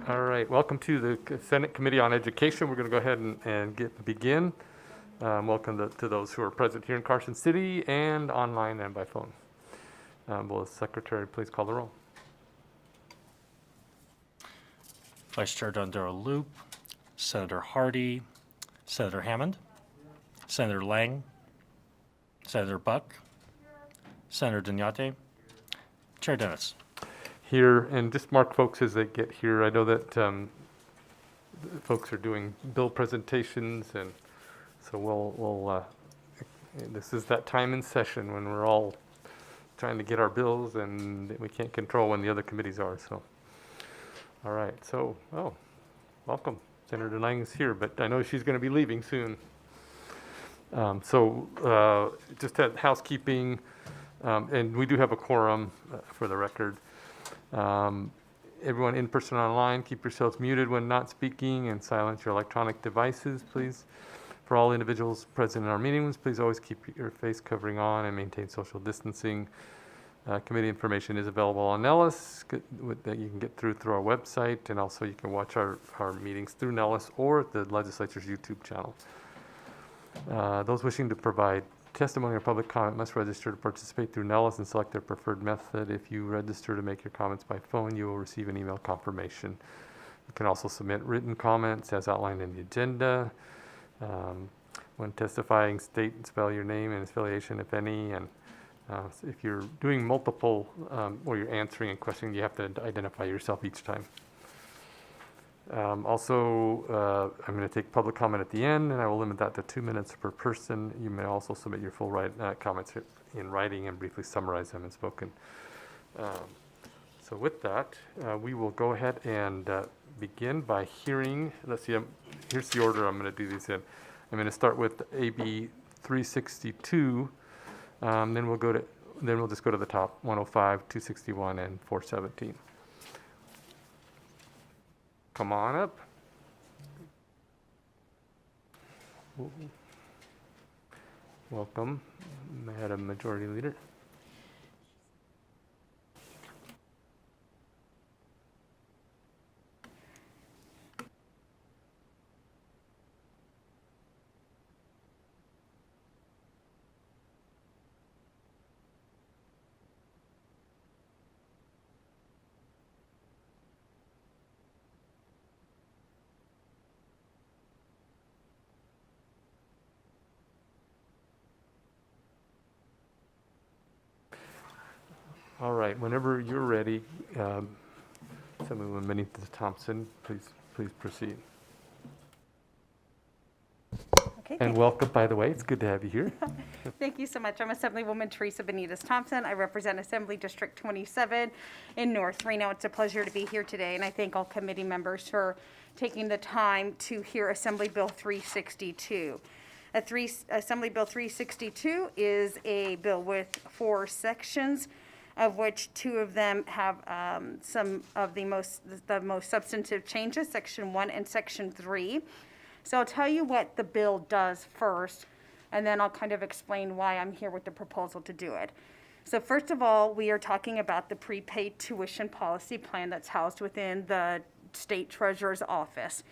All right, welcome to the Senate Committee on Education. We're going to go ahead and begin. Welcome to those who are present here in Carson City and online and by phone. Will the Secretary please call the roll? Vice Chair Dondero-Loop, Senator Hardy, Senator Hammond, Senator Lang, Senator Buck, Senator Dignate, Chair Dennis. Here, and just mark folks as they get here. I know that folks are doing bill presentations, and so this is that time in session when we're all trying to get our bills, and we can't control when the other committees are. So, all right. So, welcome. Senator Lang is here, but I know she's going to be leaving soon. Just had housekeeping, and we do have a quorum for the record. Everyone in person or online, keep yourselves muted when not speaking and silence your electronic devices, please. For all individuals present in our meetings, please always keep your face covering on and maintain social distancing. Committee information is available on Nellis that you can get through our website, and also you can watch our meetings through Nellis or the legislature's YouTube channel. Those wishing to provide testimony or public comment must register to participate through Nellis and select their preferred method. If you register to make your comments by phone, you will receive an email confirmation. You can also submit written comments as outlined in the agenda. When testifying, state and spell your name and affiliation, if any, and if you're doing multiple or you're answering and questioning, you have to identify yourself each time. I'm going to take public comment at the end, and I will limit that to 2 minutes per person. You may also submit your full comments in writing and briefly summarize them in spoken. So with that, we will go ahead and begin by hearing, let's see, here's the order I'm going to do these in. I'm going to start with AB 362, then we'll just go to the top, 105, 261, and 417. Come on up. Welcome, Madam Majority Leader. All right, whenever you're ready, Assemblywoman Benitez Thompson, please proceed. Okay, and welcome, by the way. It's good to have you here. Thank you so much. I'm Assemblywoman Teresa Benitez Thompson. I represent Assembly District 27 in North Reno. It's a pleasure to be here today, and I thank all committee members for taking the time to hear Assembly Bill 362. Assembly Bill 362 is a bill with 4 sections, of which 2 of them have some of the most substantive changes, Section 1 and Section 3. So I'll tell you what the bill does first, and then I'll kind of explain why I'm here with the proposal to do it. So first of all, we are talking about the prepaid tuition policy plan that's housed within the State Treasurer's office.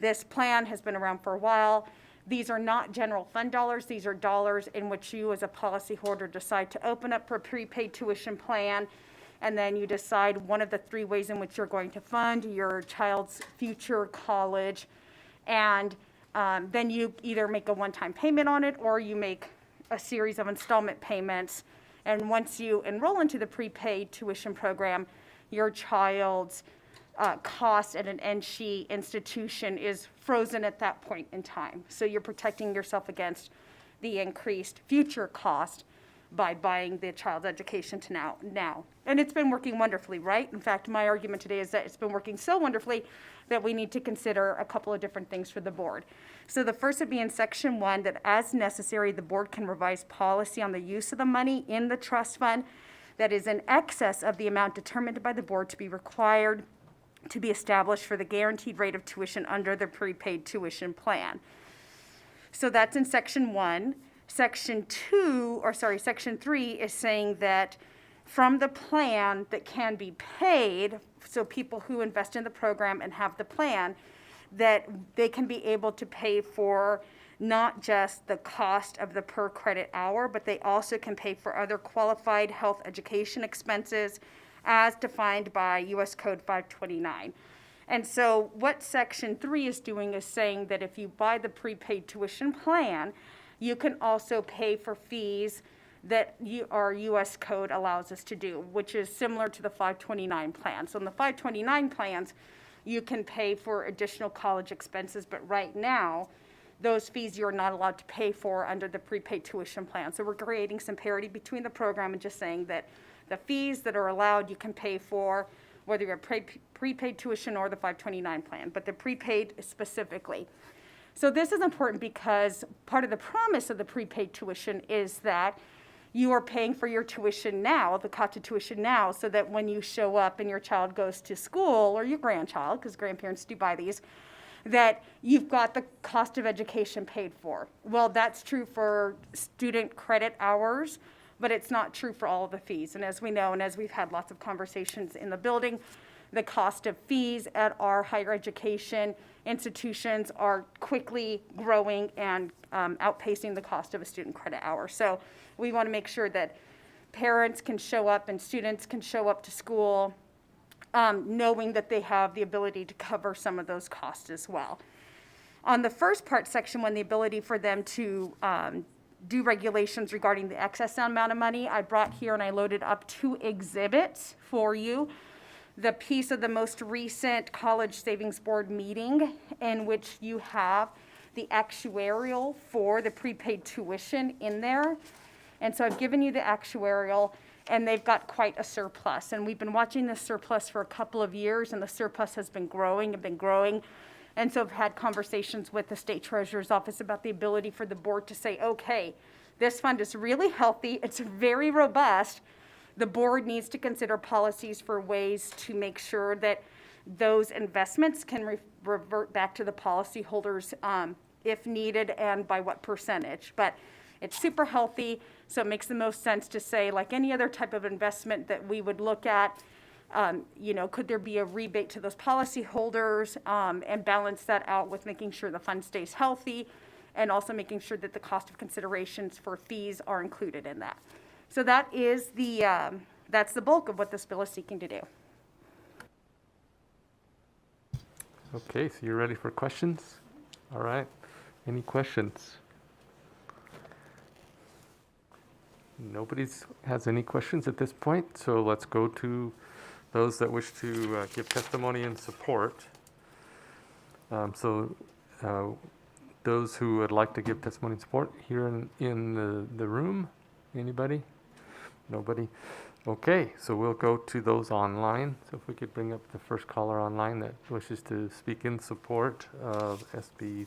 This plan has been around for a while. These are not general fund dollars. These are dollars in which you as a policyholder decide to open up for a prepaid tuition plan, and then you decide one of the 3 ways in which you're going to fund your child's future college, and then you either make a one-time payment on it or you make a series of installment payments. And once you enroll into the prepaid tuition program, your child's cost at an NSHE institution is frozen at that point in time. So you're protecting yourself against the increased future cost by buying the child's education to now. And it's been working wonderfully, right? In fact, my argument today is that it's been working so wonderfully that we need to consider a couple of different things for the board. So the first would be in Section 1, that as necessary, the board can revise policy on the use of the money in the trust fund that is in excess of the amount determined by the board to be required to be established for the guaranteed rate of tuition under the prepaid tuition plan. So that's in Section 1. Section 3 is saying that from the plan that can be paid, so people who invest in the program and have the plan, that they can be able to pay for not just the cost of the per credit hour, but they also can pay for other qualified health education expenses as defined by US Code 529. And so what Section 3 is doing is saying that if you buy the prepaid tuition plan, you can also pay for fees that our US Code allows us to do, which is similar to the 529 plan. So in the 529 plans, you can pay for additional college expenses, but right now, those fees you're not allowed to pay for under the prepaid tuition plan. So we're creating some parity between the program and just saying that the fees that are allowed you can pay for, whether you're prepaid tuition or the 529 plan, but the prepaid specifically. So this is important because part of the promise of the prepaid tuition is that you are paying for your tuition now, the cost of tuition now, so that when you show up and your child goes to school, or your grandchild, because grandparents do buy these, that you've got the cost of education paid for. Well, that's true for student credit hours, but it's not true for all of the fees. And as we know, and as we've had lots of conversations in the building, the cost of fees at our higher education institutions are quickly growing and outpacing the cost of a student credit hour. So we want to make sure that parents can show up and students can show up to school knowing that they have the ability to cover some of those costs as well. On the first part, Section 1, the ability for them to do regulations regarding the excess amount of money, I brought here and I loaded up 2 exhibits for you. The piece of the most recent College Savings Board meeting in which you have the actuarial for the prepaid tuition in there. And so I've given you the actuarial, and they've got quite a surplus. And we've been watching this surplus for a couple of years, and the surplus has been growing and been growing. And so I've had conversations with the State Treasurer's Office about the ability for the board to say, okay, this fund is really healthy, it's very robust. The board needs to consider policies for ways to make sure that those investments can revert back to the policyholders if needed and by what percentage. But it's super healthy, so it makes the most sense to say, like any other type of investment that we would look at, could there be a rebate to those policyholders and balance that out with making sure the fund stays healthy and also making sure that the cost of considerations for fees are included in that. So that is that's the bulk of what this bill is seeking to do. Okay, so you're ready for questions? All right. Any questions? Nobody has any questions at this point, so let's go to those that wish to give testimony in support. Those who would like to give testimony in support here in the room, anybody? Nobody? Okay, so we'll go to those online. So if we could bring up the first caller online that wishes to speak in support of SB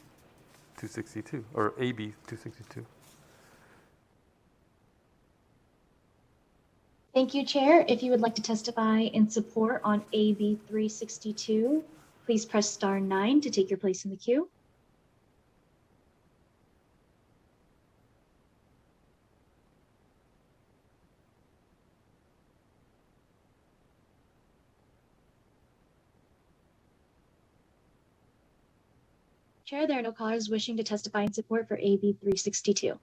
262, or AB 262. Thank you, Chair. If you would like to testify in support on AB 362, please press star 9 to take your place in the queue. Chair, there are no callers wishing to testify in support for AB 362.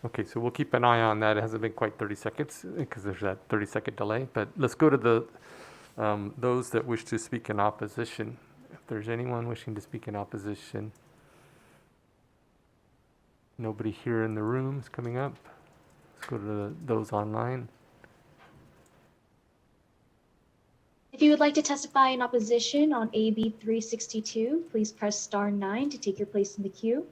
Okay, so we'll keep an eye on that. It hasn't been quite 30 seconds because there's that 30-second delay. But let's go to the those that wish to speak in opposition. If there's anyone wishing to speak in opposition. Nobody here in the room is coming up. Let's go to those online. If you would like to testify in opposition on AB 362, please press star 9 to take your place in the queue.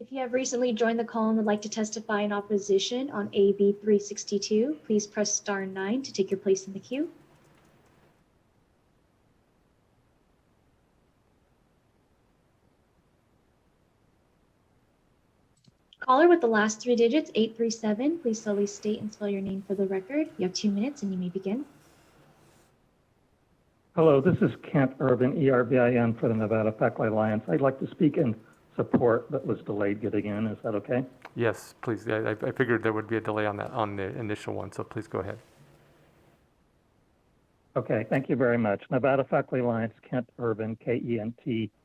If you have recently joined the call and would like to testify in opposition on AB 362, please press star 9 to take your place in the queue. Caller with the last 3 digits, 837, please slowly state and spell your name for the record. You have 2 minutes and you may begin. Hello, this is Kent Urban, ERBIN for the Nevada Faculty Alliance. I'd like to speak in support but was delayed getting in. Is that okay? Yes, please. I figured there would be a delay on that, on the initial one, so please go ahead. Okay, thank you very much. Nevada Faculty Alliance, Kent Urban, KENT-ERBIN.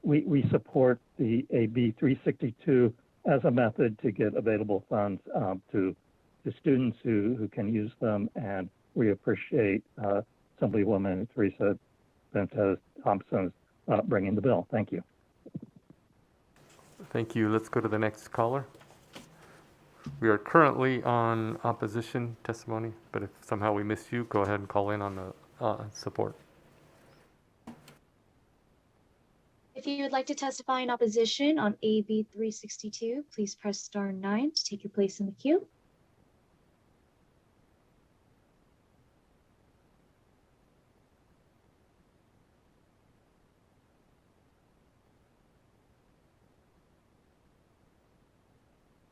We support the AB 362 as a method to get available funds to students who can use them, and we appreciate Assemblywoman Teresa Ventez Thompson's bringing the bill. Thank you. Thank you. Let's go to the next caller. We are currently on opposition testimony, but if somehow we miss you, go ahead and call in on the support. If you would like to testify in opposition on AB 362, please press star 9 to take your place in the queue.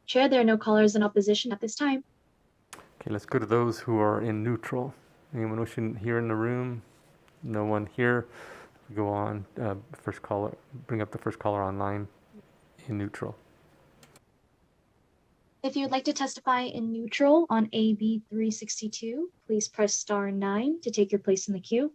Chair, there are no callers in opposition at this time. Okay, let's go to those who are in neutral. Anyone wishing here in the room? No one here. Go on. First caller. Bring up the first caller online in neutral. If you would like to testify in neutral on AB 362, please press star 9 to take your place in the queue.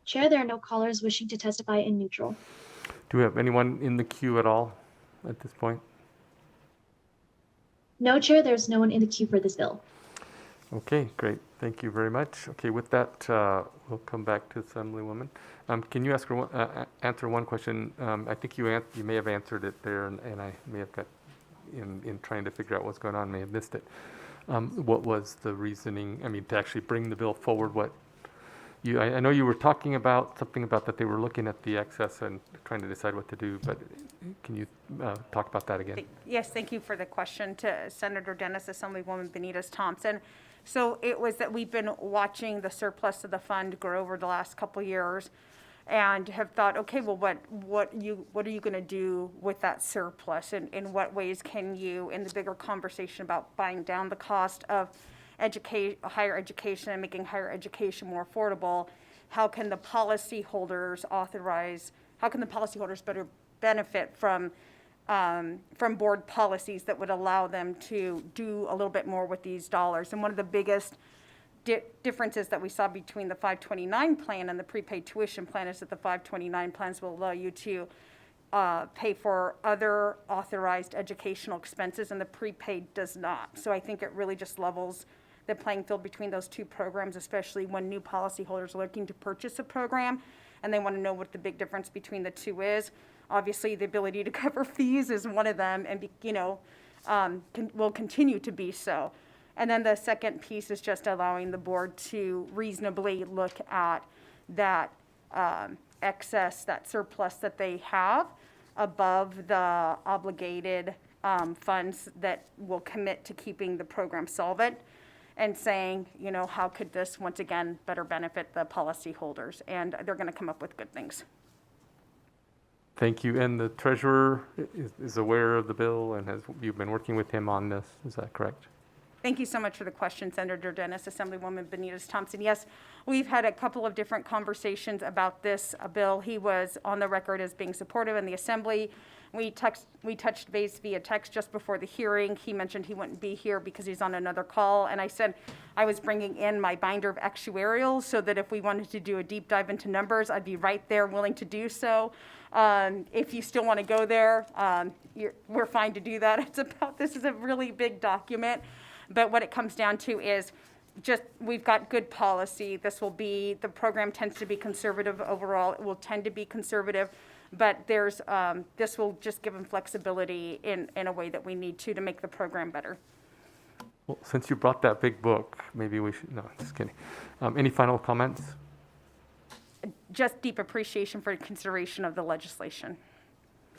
Chair, there are no callers wishing to testify in neutral. Do we have anyone in the queue at all at this point? No, Chair, there's no one in the queue for this bill. Okay, great. Thank you very much. Okay, with that, we'll come back to Assemblywoman. Can you ask her answer one question? I think you may have answered it there, and I may have got in trying to figure out what's going on, may have missed it. What was the reasoning? I mean, to actually bring the bill forward, what? I know you were talking about something about that they were looking at the excess and trying to decide what to do, but can you talk about that again? Yes, thank you for the question to Senator Dennis, Assemblywoman Benitez Thompson. So it was that we've been watching the surplus of the fund grow over the last couple of years and have thought, okay, well, what are you going to do with that surplus? And in what ways can you, in the bigger conversation about buying down the cost of higher education and making higher education more affordable, how can the policyholders better benefit from board policies that would allow them to do a little bit more with these dollars? And one of the biggest differences that we saw between the 529 plan and the prepaid tuition plan is that the 529 plans will allow you to pay for other authorized educational expenses, and the prepaid does not. So I think it really just levels the playing field between those two programs, especially when new policyholders are looking to purchase a program and they want to know what the big difference between the two is. Obviously, the ability to cover fees is one of them, and will continue to be so. And then the second piece is just allowing the board to reasonably look at that excess, that surplus that they have above the obligated funds that will commit to keeping the program solvent, and saying, how could this, once again, better benefit the policyholders? And they're going to come up with good things. Thank you. And the treasurer is aware of the bill, and you've been working with him on this. Is that correct? Thank you so much for the question, Senator Dennis, Assemblywoman Benitez Thompson. Yes, we've had a couple of different conversations about this bill. He was on the record as being supportive in the Assembly. We touched base via text just before the hearing. He mentioned he wouldn't be here because he's on another call, and I said I was bringing in my binder of actuarials so that if we wanted to do a deep dive into numbers, I'd be right there willing to do so. If you still want to go there, we're fine to do that. This is a really big document, but what it comes down to is just we've got good policy. The program tends to be conservative overall. It will tend to be conservative. But this will just give them flexibility in a way that we need to make the program better. Well, since you brought that big book, maybe we should, no, just kidding. Any final comments? Just deep appreciation for consideration of the legislation.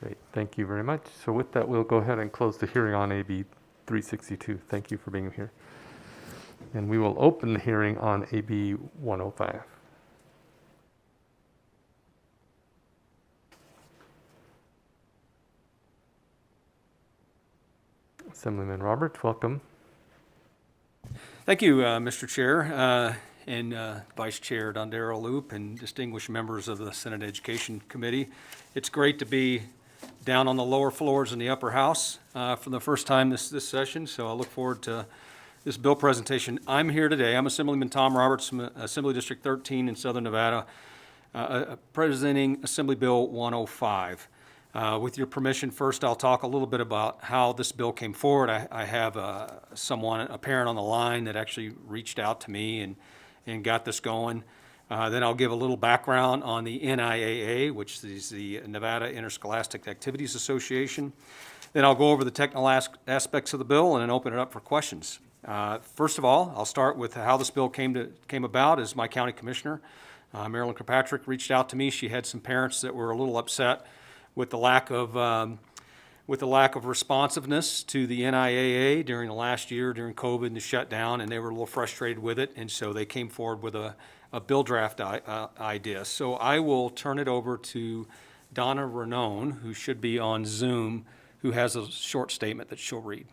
Great, thank you very much. So with that, we'll go ahead and close the hearing on AB 362. Thank you for being here. And we will open the hearing on AB 105. Assemblyman Roberts, welcome. Thank you, Mr. Chair, and Vice Chair Dondero Loop, and distinguished members of the Senate Education Committee. It's great to be down on the lower floors in the upper house for the first time this session, so I look forward to this bill presentation. I'm here today. I'm Assemblyman Tom Roberts from Assembly District 13 in Southern Nevada, presenting Assembly Bill 105. With your permission, first I'll talk a little bit about how this bill came forward. I have a parent on the line that actually reached out to me and got this going. Then I'll give a little background on the NIAA, which is the Nevada Interscholastic Activities Association. Then I'll go over the technical aspects of the bill and then open it up for questions. First of all, I'll start with how this bill came about. As my county commissioner, Marilyn Kirkpatrick, reached out to me. She had some parents that were a little upset with the lack of responsiveness to the NIAA during the last year, during COVID and the shutdown, and they were a little frustrated with it, and so they came forward with a bill draft idea. So I will turn it over to Donna Ranone, who should be on Zoom, who has a short statement that she'll read.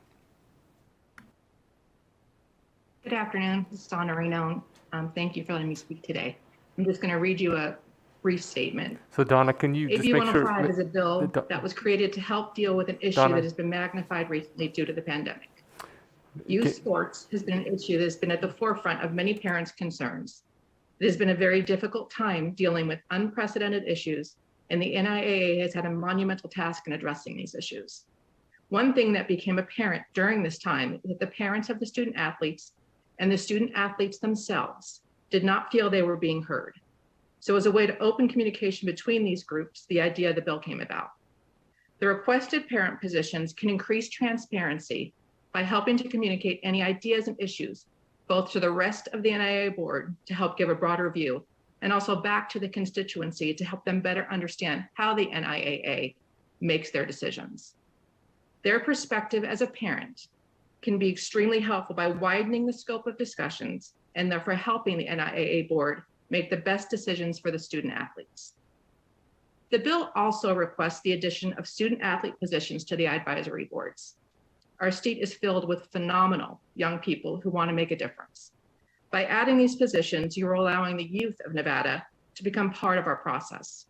Good afternoon. This is Donna Ranone. Thank you for letting me speak today. I'm just going to read you a brief statement. So Donna, can you just AB make sure? 105 is a bill that was created to help deal with an issue Donna. that has been magnified recently due to the pandemic. Youth sports has been an issue that has been at the forefront of many parents' concerns. It has been a very difficult time dealing with unprecedented issues, and the NIAA has had a monumental task in addressing these issues. One thing that became apparent during this time is that the parents of the student athletes and the student athletes themselves did not feel they were being heard. So as a way to open communication between these groups, the idea of the bill came about. The requested parent positions can increase transparency by helping to communicate any ideas and issues, both to the rest of the NIAA board to help give a broader view, and also back to the constituency to help them better understand how the NIAA makes their decisions. Their perspective as a parent can be extremely helpful by widening the scope of discussions and therefore helping the NIAA board make the best decisions for the student athletes. The bill also requests the addition of student athlete positions to the advisory boards. Our state is filled with phenomenal young people who want to make a difference. By adding these positions, you are allowing the youth of Nevada to become part of our process.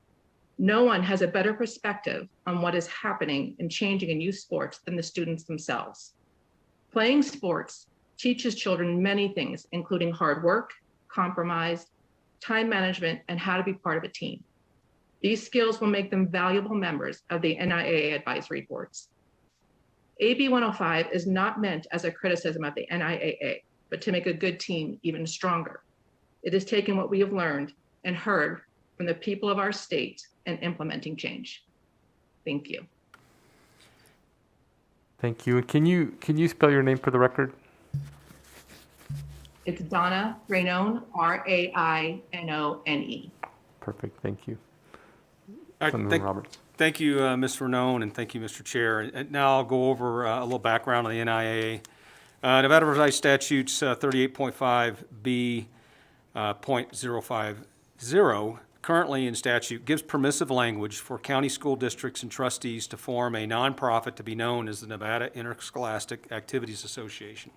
No one has a better perspective on what is happening and changing in youth sports than the students themselves. Playing sports teaches children many things, including hard work, compromise, time management, and how to be part of a team. These skills will make them valuable members of the NIAA advisory boards. AB 105 is not meant as a criticism of the NIAA, but to make a good team even stronger. It is taking what we have learned and heard from the people of our state and implementing change. Thank you. Thank you. And can you spell your name for the record? It's Donna Ranone, Rainone. Perfect. Thank you. All right, Assemblyman Roberts. Thank you, Ms. Ranone, and thank you, Mr. Chair. And now I'll go over a little background on the NIAA. Nevada Revised Statutes 38.5B.050, currently in statute, gives permissive language for county school districts and trustees to form a nonprofit to be known as the Nevada Interscholastic Activities Association.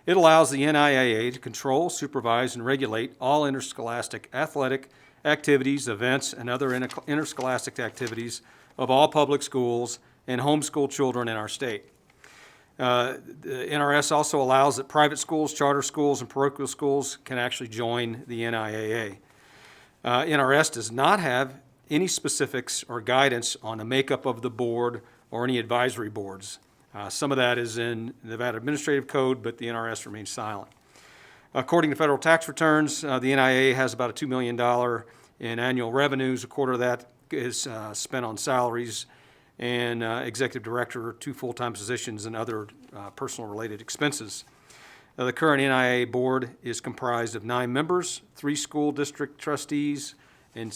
It allows the NIAA to control, supervise, and regulate all interscholastic athletic activities, events, and other interscholastic activities of all public schools and homeschool children in our state. The NRS also allows that private schools, charter schools, and parochial schools can actually join the NIAA. NRS does not have any specifics or guidance on the makeup of the board or any advisory boards. Some of that is in the Nevada Administrative Code, but the NRS remains silent. According to federal tax returns, the NIAA has about $2 million in annual revenues. A quarter of that is spent on salaries and executive director, 2 full-time positions, and other personal related expenses. The current NIAA board is comprised of 9 members, 3 school district trustees, and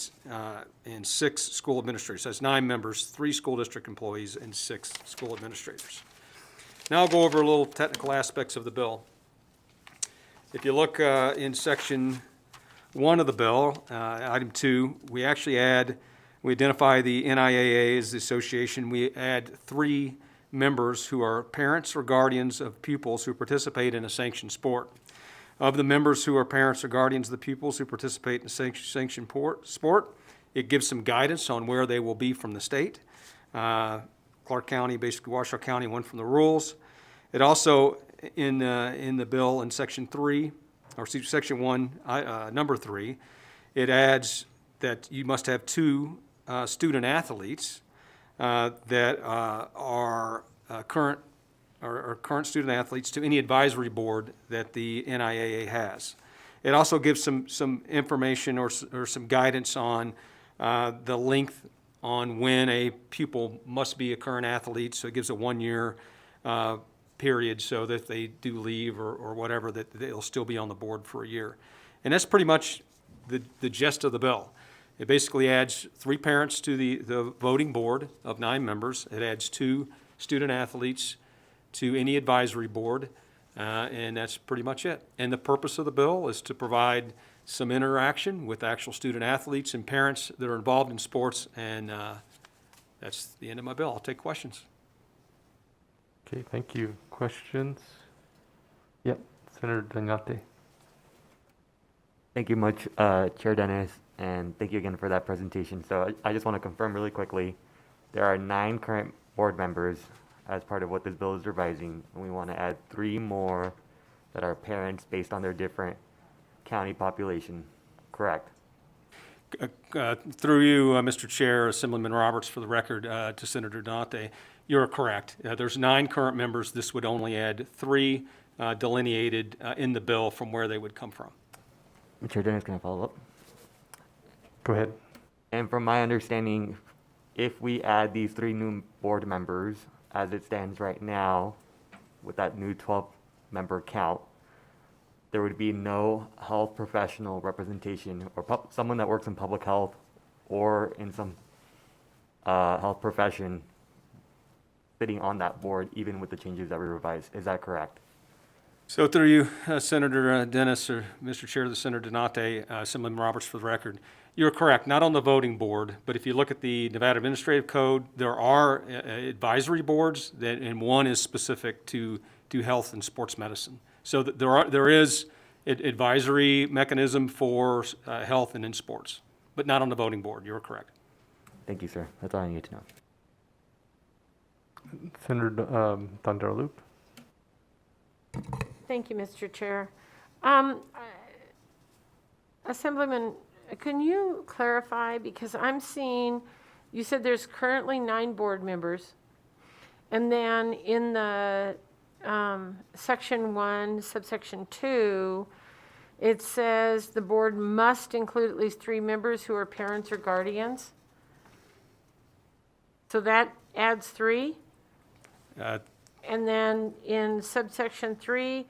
6 school administrators. So that's 9 members, 3 school district employees, and 6 school administrators. Now I'll go over a little technical aspects of the bill. If you look in section 1 of the bill, item 2, we actually identify the NIAA as the association. We add 3 members who are parents or guardians of pupils who participate in a sanctioned sport. Of the members who are parents or guardians of the pupils who participate in a sanctioned sport, it gives some guidance on where they will be from the state. Clark County, basically Washoe County, went from the rules. It also, in the bill in Section 3, or Section 1, Number 3, it adds that you must have 2 student athletes that are current student athletes to any advisory board that the NIAA has. It also gives some information or some guidance on the length on when a pupil must be a current athlete. So it gives a 1-year period so that if they do leave or whatever, that they'll still be on the board for a year. And that's pretty much the gist of the bill. It basically adds 3 parents to the voting board of 9 members. It adds 2 student athletes to any advisory board, and that's pretty much it. And the purpose of the bill is to provide some interaction with actual student athletes and parents that are involved in sports, and that's the end of my bill. I'll take questions. Okay, thank you. Questions? Yep, Senator Donate. Thank you much, Chair Dennis, and thank you again for that presentation. So I just want to confirm really quickly, there are 9 current board members as part of what this bill is revising, and we want to add 3 more that are parents based on their different county population, correct? Through you, Mr. Chair, Assemblyman Roberts, for the record, to Senator Donate, you're correct. There's 9 current members. This would only add 3 delineated in the bill from where they would come from. Chair Dennis, can I follow up? Go ahead. And from my understanding, if we add these 3 new board members, as it stands right now, with that new 12-member count, there would be no health professional representation or someone that works in public health or in some health profession sitting on that board, even with the changes that we revised. Is that correct? So through you, Senator Dennis, or Mr. Chair, the Senator Donate, Assemblyman Roberts, for the record, you're correct, not on the voting board, but if you look at the Nevada Administrative Code, there are advisory boards, and one is specific to health and sports medicine. So there is advisory mechanism for health and in sports, but not on the voting board. You're correct. Thank you, sir. That's all I need to know. Senator Thunderloop. Thank you, Mr. Chair. Assemblyman, can you clarify, because I'm seeing, you said there's currently 9 board members, and then in the Section 1, subsection 2, it says the board must include at least 3 members who are parents or guardians. So that adds 3? And then in subsection 3,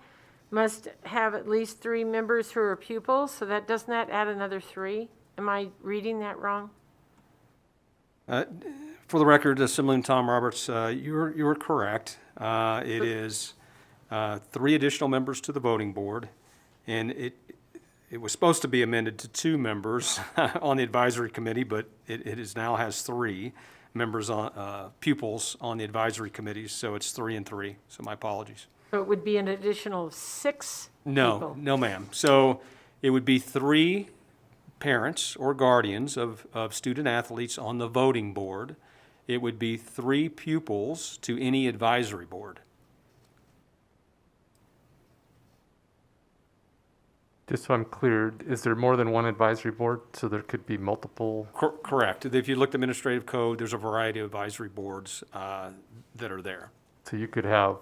must have at least 3 members who are pupils, so that doesn't that add another 3? Am I reading that wrong? For the record, Assemblyman Tom Roberts, you're correct. It is 3 additional members to the voting board, and it was supposed to be amended to 2 members on the advisory committee, but it now has 3 members on pupils on the advisory committees, so it's 3 and 3. So my apologies. So it would be an additional 6 No, people? no, ma'am. So it would be 3 parents or guardians of student athletes on the voting board. It would be 3 pupils to any advisory board. Just so I'm clear, is there more than one advisory board? So there could be multiple? Correct. If you look at administrative code, there's a variety of advisory boards that are there. So you could have,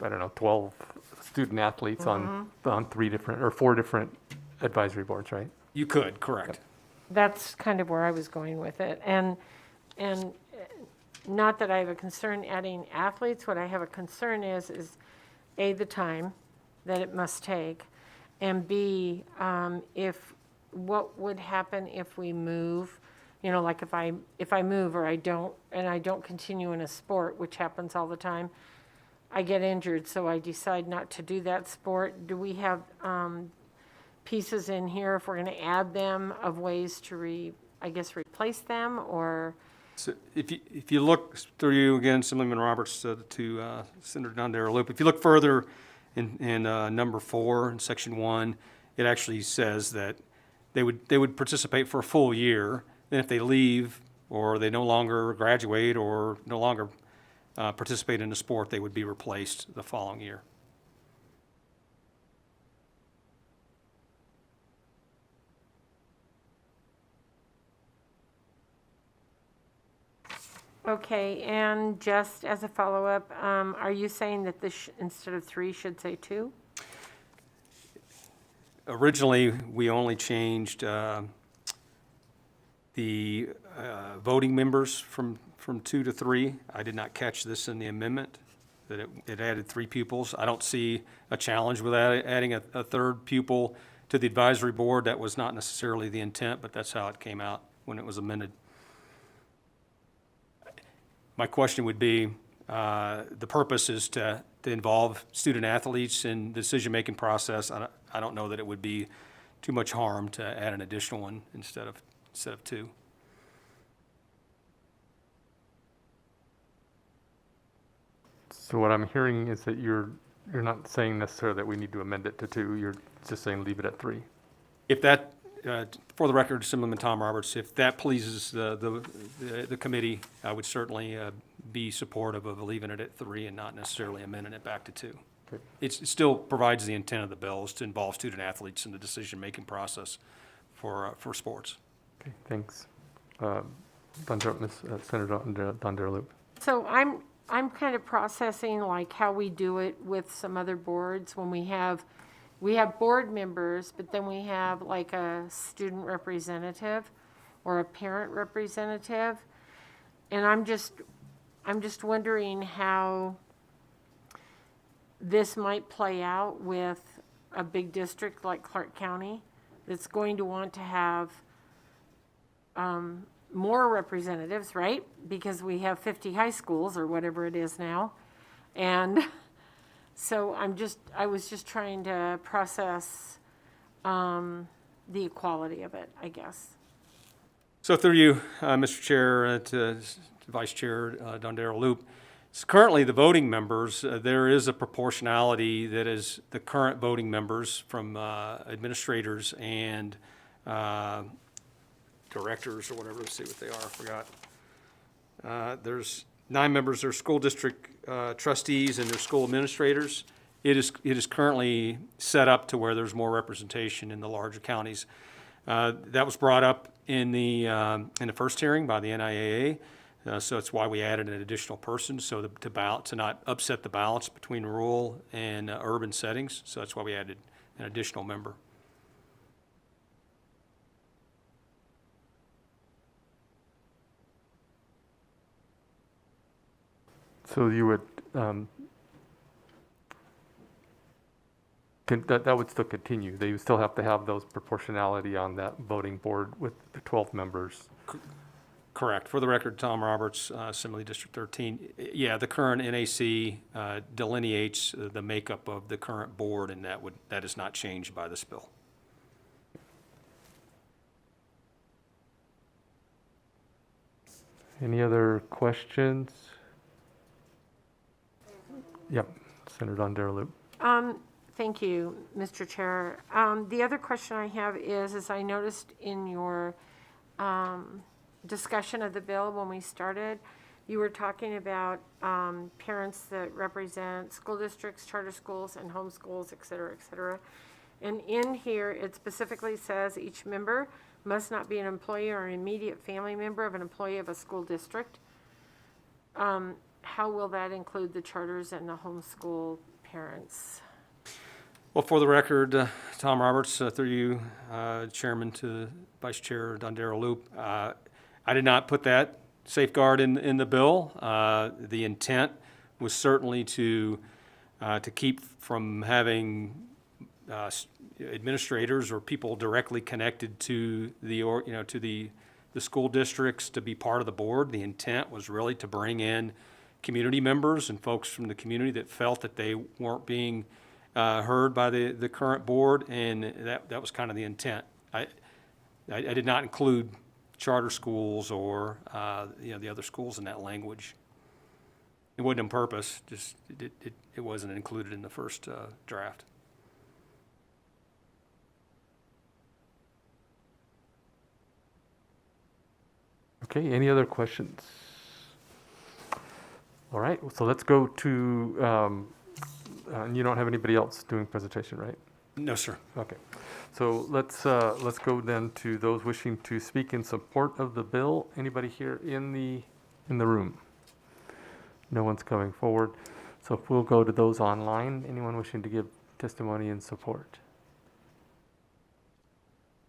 I don't know, 12 student athletes on 3 different or 4 different advisory boards, right? You could, correct. That's kind of where I was going with it. And not that I have a concern adding athletes. What I have a concern is A, the time that it must take, and B, what would happen if we move, like if I move or I don't continue in a sport, which happens all the time, I get injured, so I decide not to do that sport. Do we have pieces in here, if we're going to add them, of ways to replace them, or So if you look through you again, Assemblyman Roberts to Senator Dondero Loop, if you look further in number 4 in section 1, it actually says that they would participate for a full year. Then if they leave or they no longer graduate or no longer participate in the sport, they would be replaced the following year. Okay, and just as a follow-up, are you saying that this, instead of 3, should say 2? Originally, we only changed the voting members from 2 to 3. I did not catch this in the amendment, that it added 3 pupils. I don't see a challenge with adding a third pupil to the advisory board. That was not necessarily the intent, but that's how it came out when it was amended. My question would be, the purpose is to involve student athletes in the decision-making process. I don't know that it would be too much harm to add an additional one instead of 2. So what I'm hearing is that you're not saying necessarily that we need to amend it to 2, you're just saying leave it at 3. If that, for the record, Assemblyman Tom Roberts, if that pleases the committee, I would certainly be supportive of leaving it at 3 and not necessarily amending it back to 2. Okay. It still provides the intent of the bill is to involve student athletes in the decision-making process for sports. Okay, thanks. Senator Dondero Loop. So I'm kind of processing like how we do it with some other boards when we have board members, but then we have like a student representative or a parent representative. And I'm just wondering how this might play out with a big district like Clark County that's going to want to have more representatives, right? Because we have 50 high schools or whatever it is now. And so I was just trying to process the equality of it, I guess. So through you, Mr. Chair, to Vice Chair Dondero Loop, currently the voting members, there is a proportionality that is the current voting members from administrators and directors or whatever. Let's see what they are. I forgot. There's 9 members. They're school district trustees and they're school administrators. It is currently set up to where there's more representation in the larger counties. That was brought up in the first hearing by the NIAA. So that's why we added an additional person, so to not upset the balance between rural and urban settings. So that's why we added an additional member. So you would, that would still continue. They would still have to have those proportionality on that voting board with the 12 members. Correct. For the record, Tom Roberts, Assembly District 13. Yeah, the current NAC delineates the makeup of the current board, and that is not changed by this bill. Any other questions? Yep, Senator Dondero Loop. Thank you, Mr. Chair. The other question I have is I noticed in your discussion of the bill when we started, you were talking about parents that represent school districts, charter schools, and homeschools, et cetera, et cetera. And in here, it specifically says each member must not be an employee or an immediate family member of an employee of a school district. How will that include the charters and the homeschool parents? Well, for the record, Tom Roberts, through you, Chairman to Vice Chair Dondero Loop, I did not put that safeguard in the bill. The intent was certainly to keep from having administrators or people directly connected to the school districts to be part of the board. The intent was really to bring in community members and folks from the community that felt that they weren't being heard by the current board, and that was kind of the intent. I did not include charter schools or, the other schools in that language. It wasn't on purpose, just it wasn't included in the first draft. Okay, any other questions? All right, so let's go to, and you don't have anybody else doing presentation, right? No, sir. Okay, so let's go then to those wishing to speak in support of the bill. Anybody here in the room? No one's coming forward. So if we'll go to those online, anyone wishing to give testimony in support?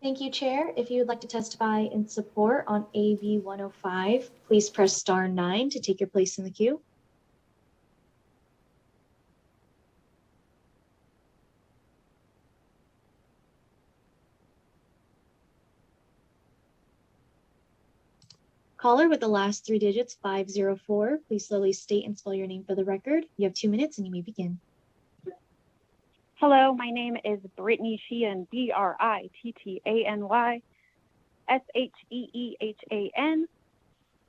Thank you, Chair. If you would like to testify in support on AB 105, please press star 9 to take your place in the queue. Caller with the last 3 digits, 504, please slowly state and spell your name for the record. You have 2 minutes and you may begin. Hello, my name is Brittany Sheehan, Brittany Sheehan.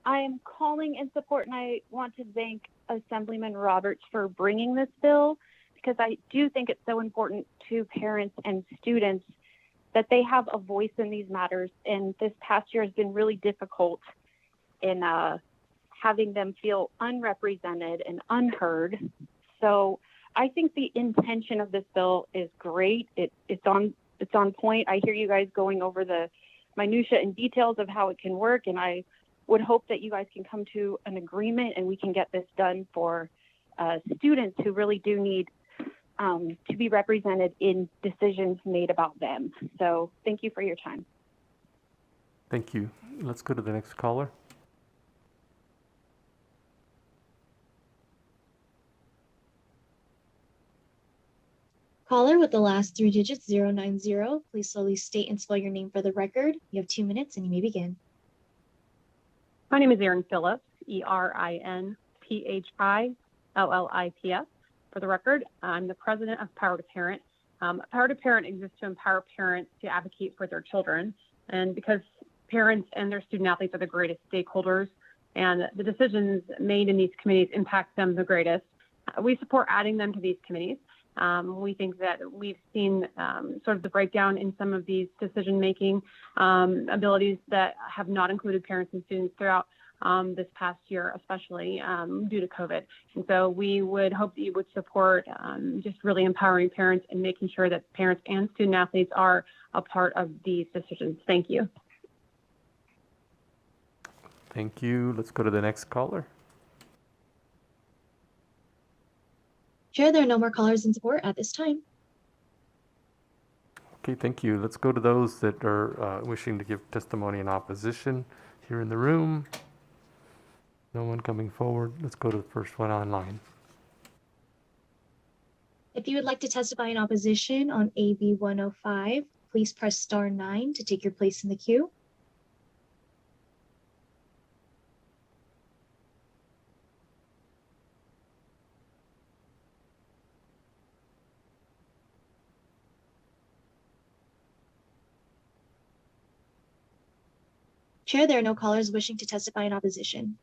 I am calling in support, and I want to thank Assemblyman Roberts for bringing this bill, because I do think it's so important to parents and students that they have a voice in these matters. And this past year has been really difficult in having them feel unrepresented and unheard. So I think the intention of this bill is great. It's on point. I hear you guys going over the minutia and details of how it can work, and I would hope that you guys can come to an agreement and we can get this done for students who really do need to be represented in decisions made about them. So thank you for your time. Thank you. Let's go to the next caller. Caller with the last 3 digits, 090, please slowly state and spell your name for the record. You have 2 minutes and you may begin. My name is Erin Phillips, ErinPhillips. For the record, I'm the president of Power to Parent. Power to Parent exists to empower parents to advocate for their children. And because parents and their student athletes are the greatest stakeholders, and the decisions made in these committees impact them the greatest, we support adding them to these committees. We think that we've seen sort of the breakdown in some of these decision-making abilities that have not included parents and students throughout this past year, especially due to COVID. And so we would hope that you would support just really empowering parents and making sure that parents and student athletes are a part of these decisions. Thank you. Thank you. Let's go to the next caller. Chair, there are no more callers in support at this time. Okay, thank you. Let's go to those that are wishing to give testimony in opposition here in the room. No one coming forward. Let's go to the first one online. If you would like to testify in opposition on AB 105, please press star 9 to take your place in the queue. Chair, there are no callers wishing to testify in opposition.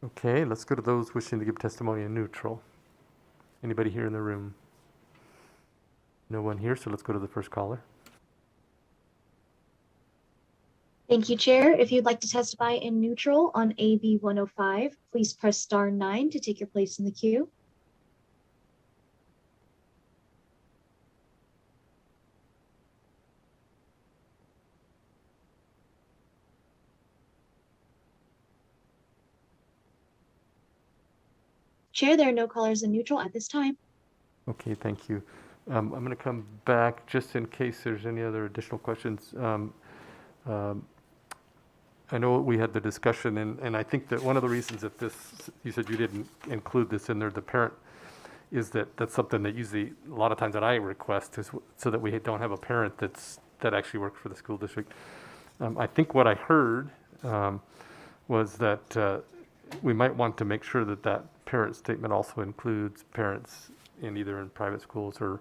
Okay, let's go to those wishing to give testimony in neutral. Anybody here in the room? No one here, so let's go to the first caller. Thank you, Chair. If you'd like to testify in neutral on AB 105, please press star 9 to take your place in the queue. Chair, there are no callers in neutral at this time. Okay, thank you. I'm going to come back just in case there's any other additional questions. I know we had the discussion, and I think that one of the reasons that this, you said you didn't include this in there, the parent, is that that's something that usually, a lot of times that I request is so that we don't have a parent that actually works for the school district. I think what I heard was that we might want to make sure that that parent statement also includes parents in either private schools or,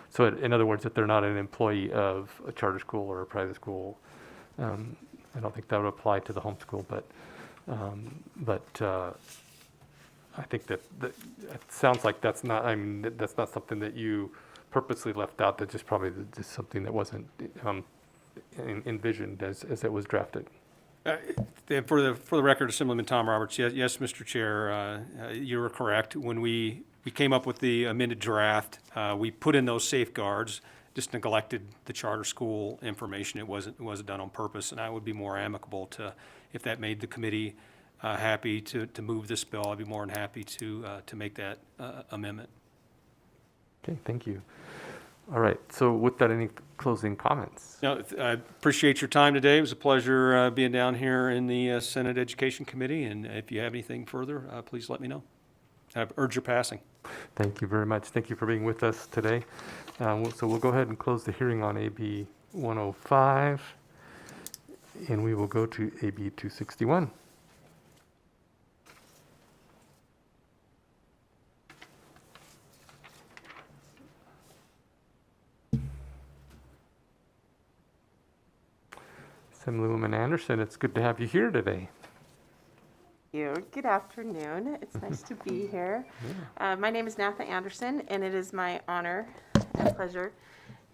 so in other words, that they're not an employee of a charter school or a private school. I I don't think that would apply to the homeschool, but I think that it sounds like that's not, I mean, that's not something that you purposely left out, that's just probably just something that wasn't envisioned as it was drafted. For the record, Assemblyman Tom Roberts, yes, Mr. Chair, you were correct. When we came up with the amended draft, we put in those safeguards, just neglected the charter school information. It wasn't done on purpose, and I would be more amicable to, if that made the committee happy to move this bill, I'd be more than happy to make that amendment. Okay, thank you. All right, so with that, any closing comments? No, I appreciate your time today. It was a pleasure being down here in the Senate Education Committee, and if you have anything further, please let me know. I urge your passing. Thank you very much. Thank you for being with us today. So we'll go ahead and close the hearing on AB 105, and we will go to AB 261. Assemblywoman Anderson, it's good to have you here today. You. Good afternoon. It's nice to be here. My name is Natha Anderson, and it is my honor and pleasure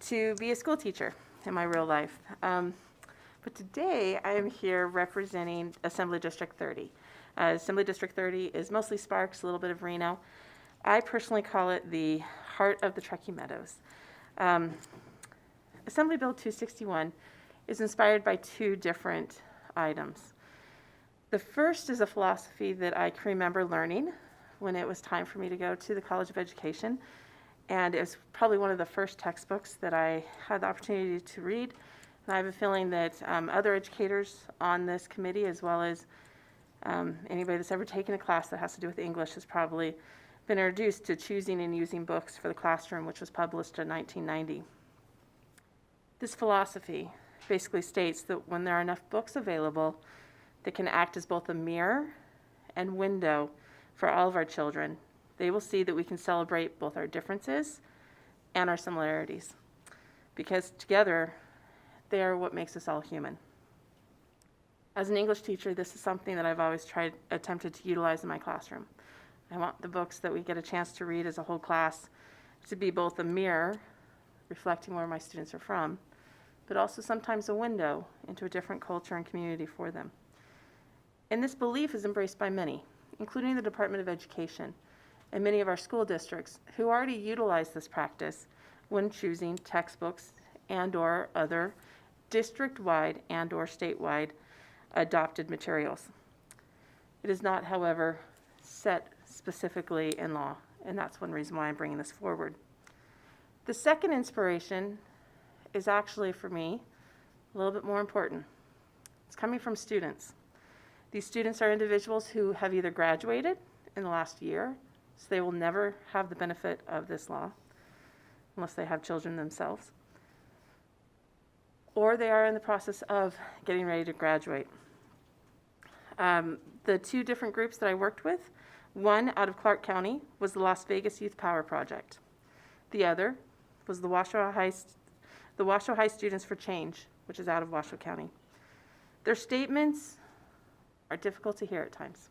to be a school teacher in my real life. But today I am here representing Assembly District 30. Assembly District 30 is mostly Sparks, a little bit of Reno. I personally call it the heart of the Truckee Meadows. Assembly Bill 261 is inspired by two different items. The first is a philosophy that I can remember learning when it was time for me to go to the College of Education. And it was probably one of the first textbooks that I had the opportunity to read. And I have a feeling that other educators on this committee, as well as anybody that's ever taken a class that has to do with English, has probably been introduced to choosing and using books for the classroom, which was published in 1990. This philosophy basically states that when there are enough books available that can act as both a mirror and window for all of our children, they will see that we can celebrate both our differences and our similarities, because together they are what makes us all human. As an English teacher, this is something that I've always attempted to utilize in my classroom. I want the books that we get a chance to read as a whole class to be both a mirror reflecting where my students are from, but also sometimes a window into a different culture and community for them. And this belief is embraced by many, including the Department of Education and many of our school districts who already utilize this practice when choosing textbooks and/or other district-wide and/or statewide adopted materials. It is not, however, set specifically in law, and that's one reason why I'm bringing this forward. The second inspiration is actually, for me, a little bit more important. It's coming from students. These students are individuals who have either graduated in the last year, so they will never have the benefit of this law, unless they have children themselves, or they are in the process of getting ready to graduate. The two different groups that I worked with, one out of Clark County was the Las Vegas Youth Power Project. The other was the Washoe High Students for Change, which is out of Washoe County. Their statements are difficult to hear at times.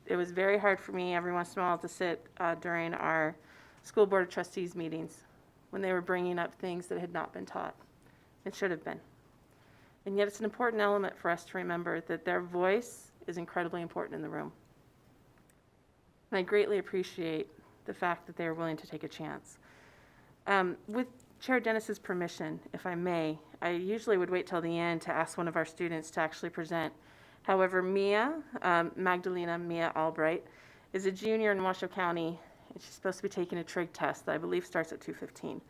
It was very hard for me every once in a while to sit during our school board of trustees meetings when they were bringing up things that had not been taught and should have been. And yet it's an important element for us to remember that their voice is incredibly important in the room. And I greatly appreciate the fact that they are willing to take a chance. With Chair Dennis's permission, if I may, I usually would wait till the end to ask one of our students to actually present. However, Magdalena Mia Albright, is a junior in Washoe County, and she's supposed to be taking a trig test that I believe starts at 2:15.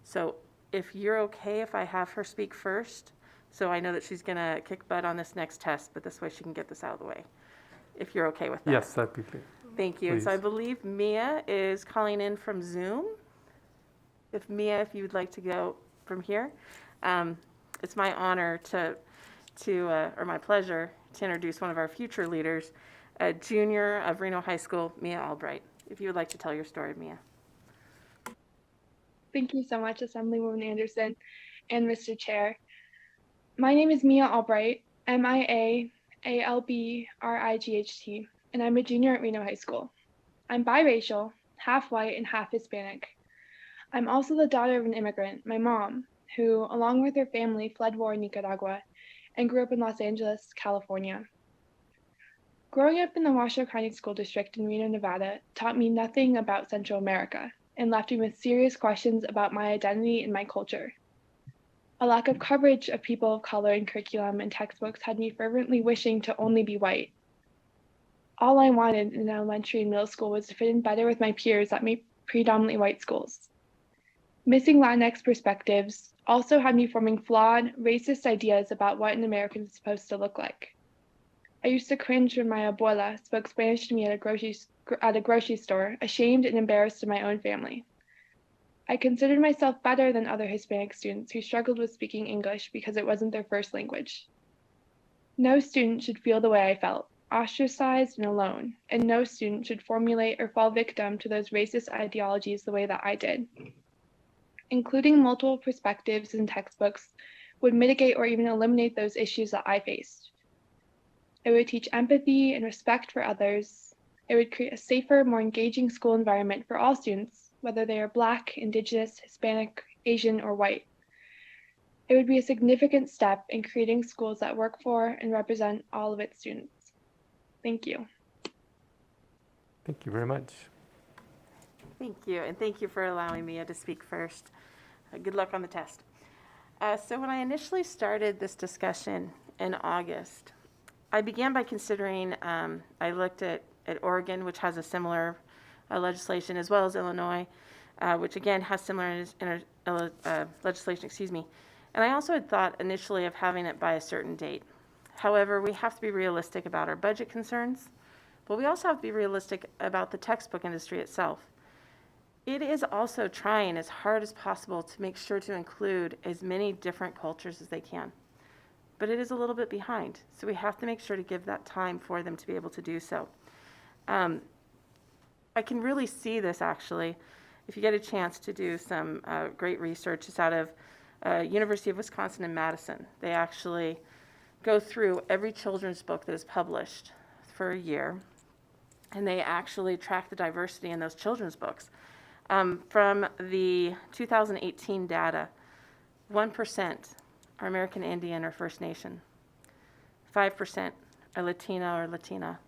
So if you're okay if I have her speak first, so I know that she's gonna kick butt on this next test, but this way she can get this out of the way, if you're okay with that. Yes, that'd be good. Thank you. Please. So I believe Mia is calling in from Zoom. If you would like to go from here. It's my honor or my pleasure to introduce one of our future leaders, a junior of Reno High School, Mia Albright. If you would like to tell your story, Mia. Thank you so much, Assemblywoman Anderson and Mr. Chair. My name is Mia Albright, Miaalbright, and I'm a junior at Reno High School. I'm biracial, half white and half Hispanic. I'm also the daughter of an immigrant, my mom, who, along with her family, fled war in Nicaragua and grew up in Los Angeles, California. Growing up in the Washoe County School District in Reno, Nevada, taught me nothing about Central America and left me with serious questions about my identity and my culture. A lack of coverage of people of color in curriculum and textbooks had me fervently wishing to only be white. All I wanted in elementary and middle school was to fit in better with my peers at my predominantly white schools. Missing Latinx perspectives also had me forming flawed, racist ideas about what an American is supposed to look like. I used to cringe when my abuela spoke Spanish to me at a grocery store, ashamed and embarrassed of my own family. I considered myself better than other Hispanic students who struggled with speaking English because it wasn't their first language. No student should feel the way I felt, ostracized and alone, and no student should formulate or fall victim to those racist ideologies the way that I did. Including multiple perspectives in textbooks would mitigate or even eliminate those issues that I faced. It would teach empathy and respect for others. It would create a safer, more engaging school environment for all students, whether they are Black, Indigenous, Hispanic, Asian, or white. It would be a significant step in creating schools that work for and represent all of its students. Thank you. Thank you very much. Thank you, and thank you for allowing me to speak first. Good luck on the test. So when I initially started this discussion in August, I began by considering, I looked at Oregon, which has a similar legislation, as well as Illinois, which again has similar legislation, And I also had thought initially of having it by a certain date. However, we have to be realistic about our budget concerns, but we also have to be realistic about the textbook industry itself. It is also trying as hard as possible to make sure to include as many different cultures as they can. But it is a little bit behind, so we have to make sure to give that time for them to be able to do so. I can really see this actually, if you get a chance to do some great research. It's out of University of Wisconsin in Madison. They actually go through every children's book that is published for a year, and they actually track the diversity in those children's books. From the 2018 data, 1% are American Indian or First Nation, 5% are Latino or Latina,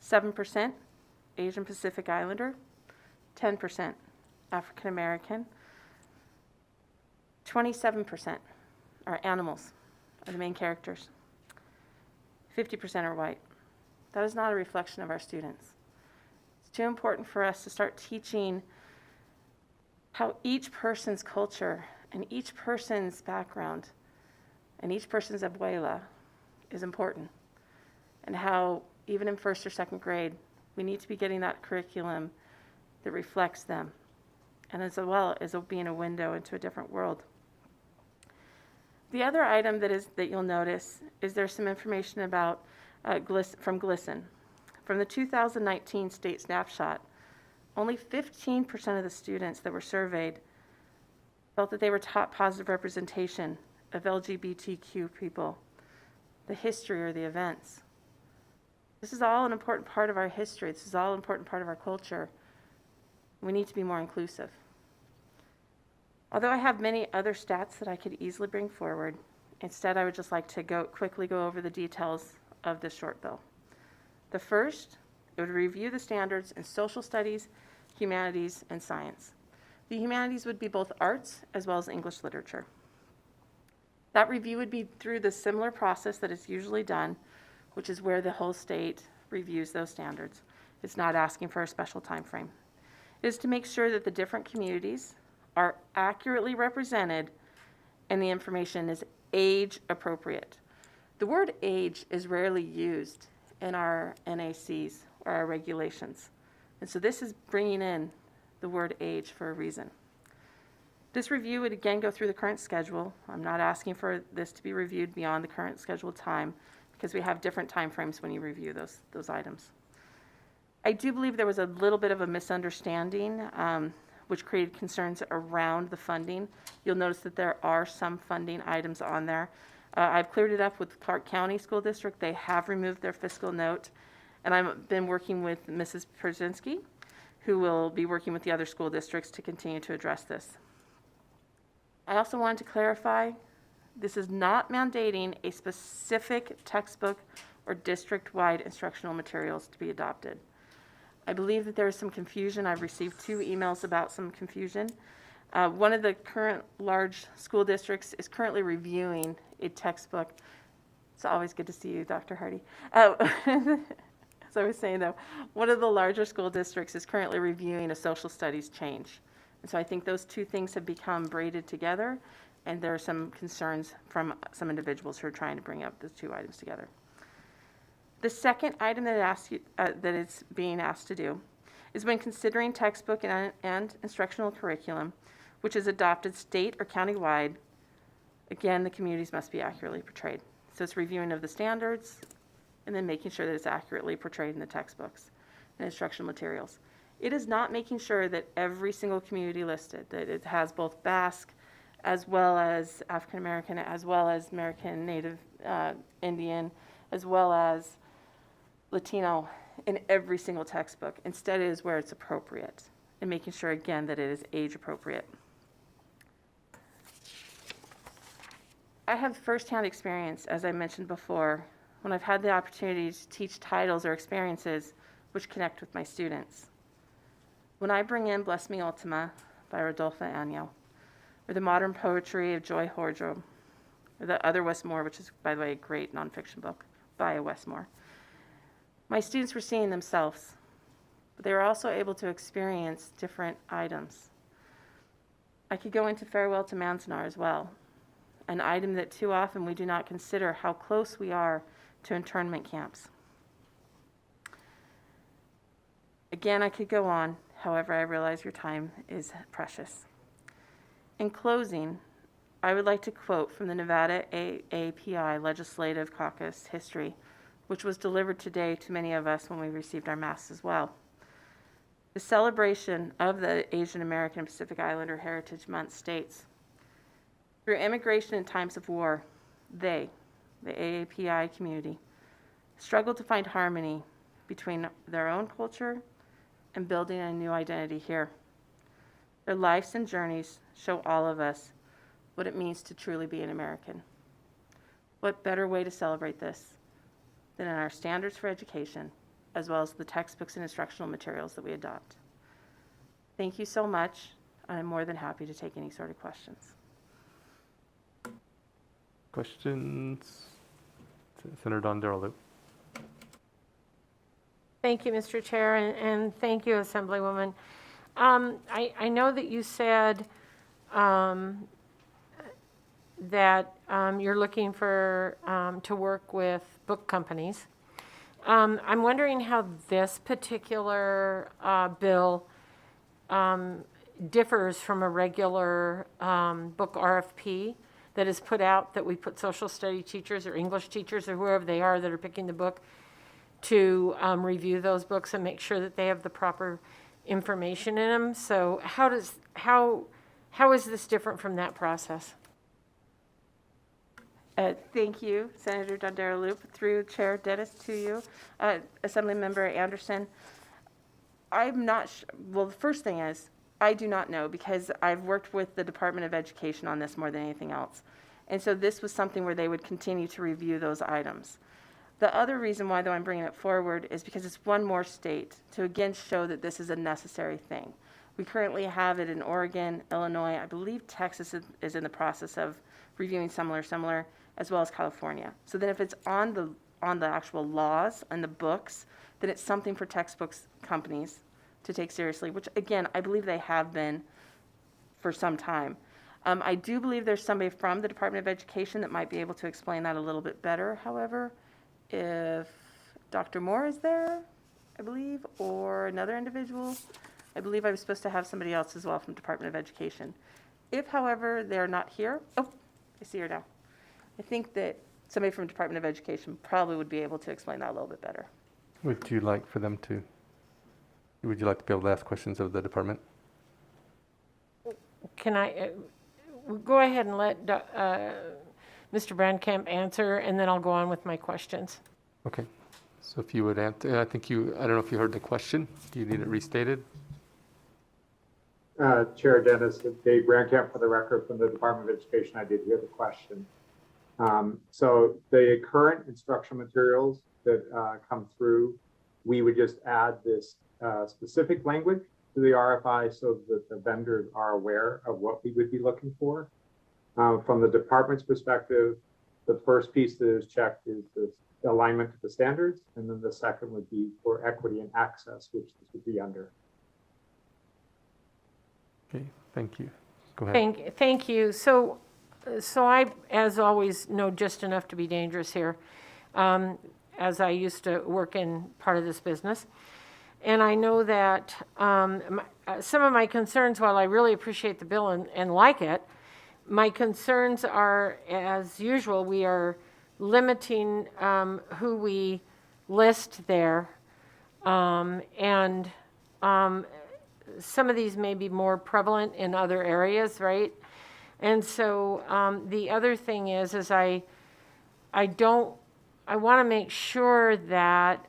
7% Asian Pacific Islander, 10% African American, 27% are animals, are the main characters, 50% are white. That is not a reflection of our students. It's too important for us to start teaching how each person's culture and each person's background and each person's abuela is important, and how even in first or second grade, we need to be getting that curriculum that reflects them, and as well as being a window into a different world. The other item that you'll notice is there's some information about from GLSEN. From the 2019 state snapshot, only 15% of the students that were surveyed felt that they were taught positive representation of LGBTQ people, the history or the events. This is all an important part of our history. This is all an important part of our culture. We need to be more inclusive. Although I have many other stats that I could easily bring forward, instead I would just like to quickly go over the details of this short bill. The first, it would review the standards in social studies, humanities, and science. The humanities would be both arts as well as English literature. That review would be through the similar process that is usually done, which is where the whole state reviews those standards. It's not asking for a special time frame. It is to make sure that the different communities are accurately represented and the information is age appropriate. The word age is rarely used in our NACs or our regulations. And so this is bringing in the word age for a reason. This review would again go through the current schedule. I'm not asking for this to be reviewed beyond the current scheduled time because we have different time frames when you review those items. I do believe there was a little bit of a misunderstanding which created concerns around the funding. You'll notice that there are some funding items on there. I've cleared it up with Clark County School District. They have removed their fiscal note. And I've been working with Mrs. Przynski, who will be working with the other school districts to continue to address this. I also wanted to clarify, this is not mandating a specific textbook or district-wide instructional materials to be adopted. I believe that there is some confusion. I've received 2 emails about some confusion. One of the current large school districts is currently reviewing a textbook. It's always good to see you, Dr. Hardy. As I was saying, though, one of the larger school districts is currently reviewing a social studies change. And so I think those 2 things have become braided together, and there are some concerns from some individuals who are trying to bring up those 2 items together. The second item that it's being asked to do is when considering textbook and instructional curriculum, which is adopted state or county-wide, again, the communities must be accurately portrayed. So it's reviewing of the standards, and then making sure that it's accurately portrayed in the textbooks and instructional materials. It is not making sure that every single community listed, that it has both Basque as well as African American, as well as American Native Indian, as well as Latino in every single textbook. Instead, it is where it's appropriate, and making sure, again, that it is age appropriate. I have firsthand experience, as I mentioned before, when I've had the opportunity to teach titles or experiences which connect with my students. When I bring in Bless Me Ultima by Rodolfo Agno, or the modern poetry of Joy Hordro, or the other Westmore, which is, by the way, a great nonfiction book by a Westmore, my students were seeing themselves, but they were also able to experience different items. I could go into Farewell to Manzanar as well, an item that too often we do not consider how close we are to internment camps. Again, I could go on. However, I realize your time is precious. In closing, I would like to quote from the Nevada AAPI Legislative Caucus history, which was delivered today to many of us when we received our masks as well. The celebration of the Asian American and Pacific Islander Heritage Month states, through immigration in times of war, they, the AAPI community, struggled to find harmony between their own culture and building a new identity here. Their lives and journeys show all of us what it means to truly be an American. What better way to celebrate this than in our standards for education, as well as the textbooks and instructional materials that we adopt. Thank you so much. I'm more than happy to take any sort of questions. Questions? Senator Don Darrell. Thank you, Mr. Chair, and thank you, Assemblywoman. I know that you said that you're looking for to work with book companies. I'm wondering how this particular bill differs from a regular book RFP that is put out, that we put social study teachers or English teachers or whoever they are that are picking the book to review those books and make sure that they have the proper information in them. So how is this different from that process? Thank you, Senator Dondera-Loop. Through Chair Dennis to you, Assemblymember Anderson. I'm not well, the first thing is, I do not know, because I've worked with the Department of Education on this more than anything else. And so this was something where they would continue to review those items. The other reason why, though, I'm bringing it forward is because it's one more state to again show that this is a necessary thing. We currently have it in Oregon, Illinois. I believe Texas is in the process of reviewing similar, as well as California. So then if it's on the actual laws and the books, then it's something for textbooks companies to take seriously, which again, I believe they have been for some time. I do believe there's somebody from the Department of Education that might be able to explain that a little bit better. However, if Dr. Moore is there, I believe, or another individual, I believe I was supposed to have somebody else as well from Department of Education. If, however, they're not here, oh, I see her now. I think that somebody from Department of Education probably would be able to explain that a little bit better. Would you like to be able to ask questions of the department? Can I go ahead and let Mr. Brandkamp answer, and then I'll go on with my questions. Okay. So if you would answer, I don't know if you heard the question. Do you need it restated? Chair Dennis, Dave Brandkamp for the record from the Department of Education. I did hear the question. So the current instructional materials that come through, we would just add this specific language to the RFI so that the vendors are aware of what we would be looking for. From the department's perspective, the first piece that is checked is the alignment to the standards, and then the second would be for equity and access, which this would be under. Okay, thank you. Go ahead. Thank you. So I, as always, know just enough to be dangerous here, as I used to work in part of this business. And I know that some of my concerns, while I really appreciate the bill and like it, my concerns are, as usual, we are limiting who we list there. And some of these may be more prevalent in other areas, right? And so the other thing is I want to make sure that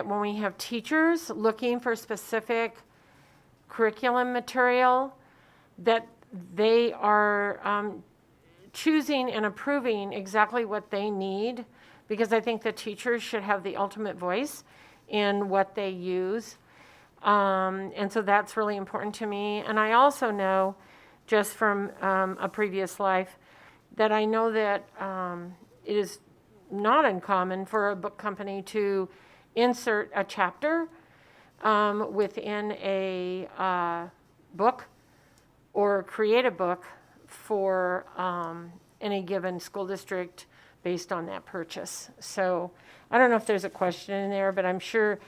when we have teachers looking for specific curriculum material, that they are choosing and approving exactly what they need, because I think the teachers should have the ultimate voice in what they use. And so that's really important to me. And I also know, just from a previous life, that I know that it is not uncommon for a book company to insert a chapter within a book or create a book for any given school district based on that purchase. So I don't know if there's a question in there, but I'm sure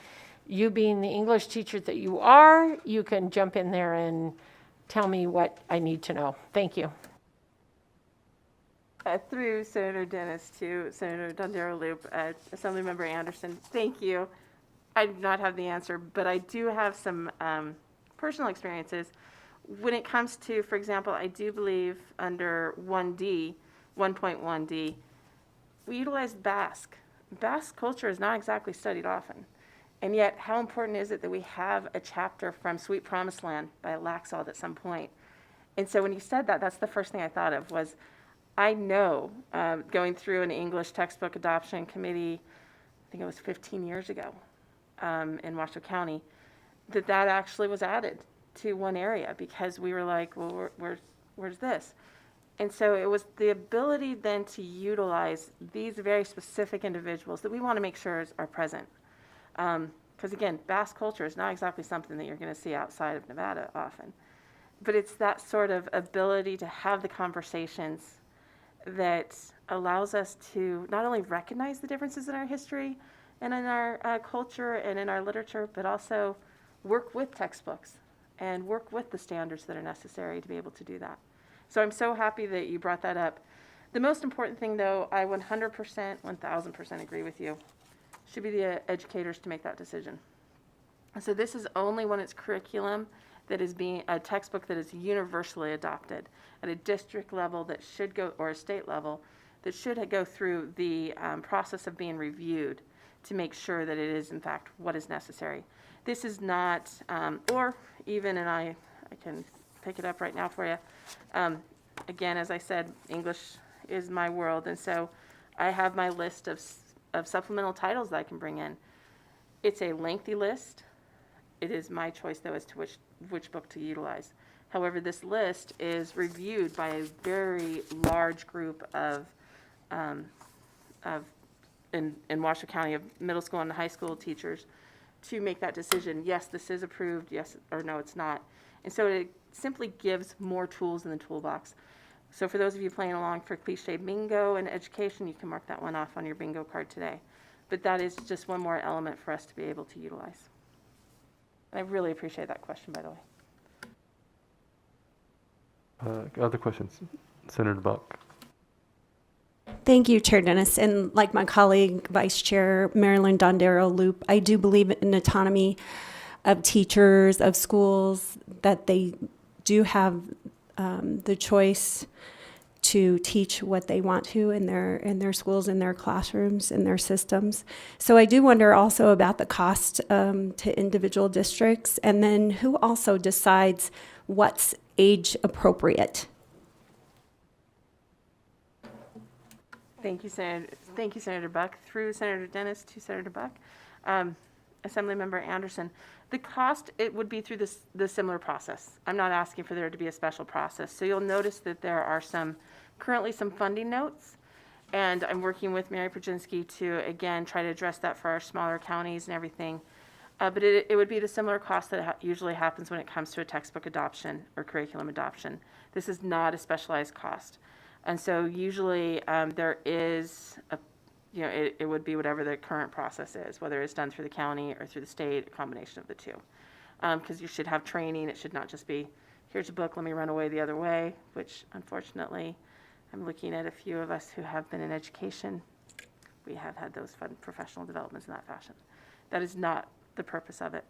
you, being the English teacher that you are, you can jump in there and tell me what I need to know. Thank you. Through Senator Dennis to Senator Dondero Loop, Assemblymember Anderson, thank you. I do not have the answer, but I do have some personal experiences. When it comes to, for example, I do believe under 1.1D, we utilized Basque. Basque culture is not exactly studied often. And yet, how important is it that we have a chapter from Sweet Promised Land by Laxalt at some point? And so when you said that, that's the first thing I thought of was, I know, going through an English textbook adoption committee, I think it was 15 years ago in Washoe County, that actually was added to one area because we were like, well, where's this? And so it was the ability then to utilize these very specific individuals that we want to make sure are present. Because again, Basque culture is not exactly something that you're going to see outside of Nevada often. But it's that sort of ability to have the conversations that allows us to not only recognize the differences in our history and in our culture and in our literature, but also work with textbooks and work with the standards that are necessary to be able to do that. So I'm so happy that you brought that up. The most important thing, though, I 100%, 1,000% agree with you, should be the educators to make that decision. So this is only when it's curriculum that is being a textbook that is universally adopted at a district level that should go, or a state level, that should go through the process of being reviewed to make sure that it is, in fact, what is necessary. This is not, or even, and I can pick it up right now for you. Again, as I said, English is my world, and so I have my list of supplemental titles that I can bring in. It's a lengthy list. It is my choice, though, as to which book to utilize. However, this list is reviewed by a very large group in Washoe County of middle school and high school teachers to make that decision. Yes, this is approved. Yes, or no, it's not. And so it simply gives more tools in the toolbox. So for those of you playing along for cliche bingo and education, you can mark that one off on your bingo card today. But that is just one more element for us to be able to utilize. And I really appreciate that question, by the way. Other questions? Senator Buck. Thank you, Chair Dennis. And like my colleague, Vice Chair Marilyn Dondero Loop, I do believe in autonomy of teachers, of schools, that they do have the choice to teach what they want to in their schools, in their classrooms, in their systems. So I do wonder also about the cost to individual districts, and then who also decides what's age appropriate. Thank you, Senator Buck. Through Senator Dennis to Senator Buck. Assemblymember Anderson. The cost, it would be through the similar process. I'm not asking for there to be a special process. So you'll notice that there are currently some funding notes, and I'm working with Mary Pruczynski to, again, try to address that for our smaller counties and everything. But it would be the similar cost that usually happens when it comes to a textbook adoption or curriculum adoption. This is not a specialized cost. And so usually there is it would be whatever the current process is, whether it's done through the county or through the state, a combination of the two. Because you should have training. It should not just be, here's a book, let me run away the other way, which unfortunately, I'm looking at a few of us who have been in education. We have had those fun professional developments in that fashion. That is not the purpose of it.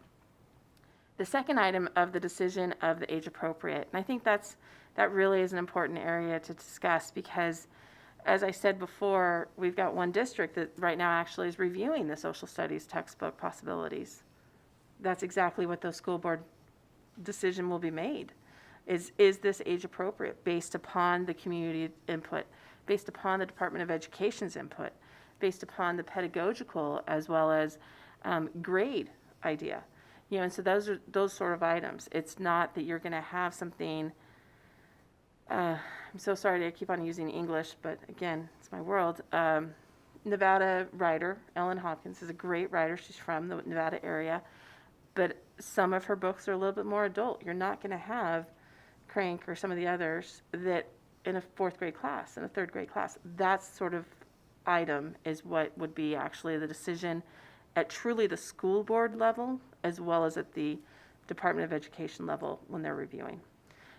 The second item of the decision of the age appropriate, and I think that really is an important area to discuss, because as I said before, we've got one district that right now actually is reviewing the social studies textbook possibilities. That's exactly what those school board decision will be made. Is this age appropriate based upon the community input, based upon the Department of Education's input, based upon the pedagogical as well as grade idea? And so those are those sort of items. It's not that you're going to have something. I'm so sorry to keep on using English, but again, it's my world. Nevada writer, Ellen Hopkins, is a great writer. She's from the Nevada area, but some of her books are a little bit more adult. You're not going to have Crank or some of the others that in a fourth grade class, in a third grade class. That sort of item is what would be actually the decision at truly the school board level, as well as at the Department of Education level when they're reviewing.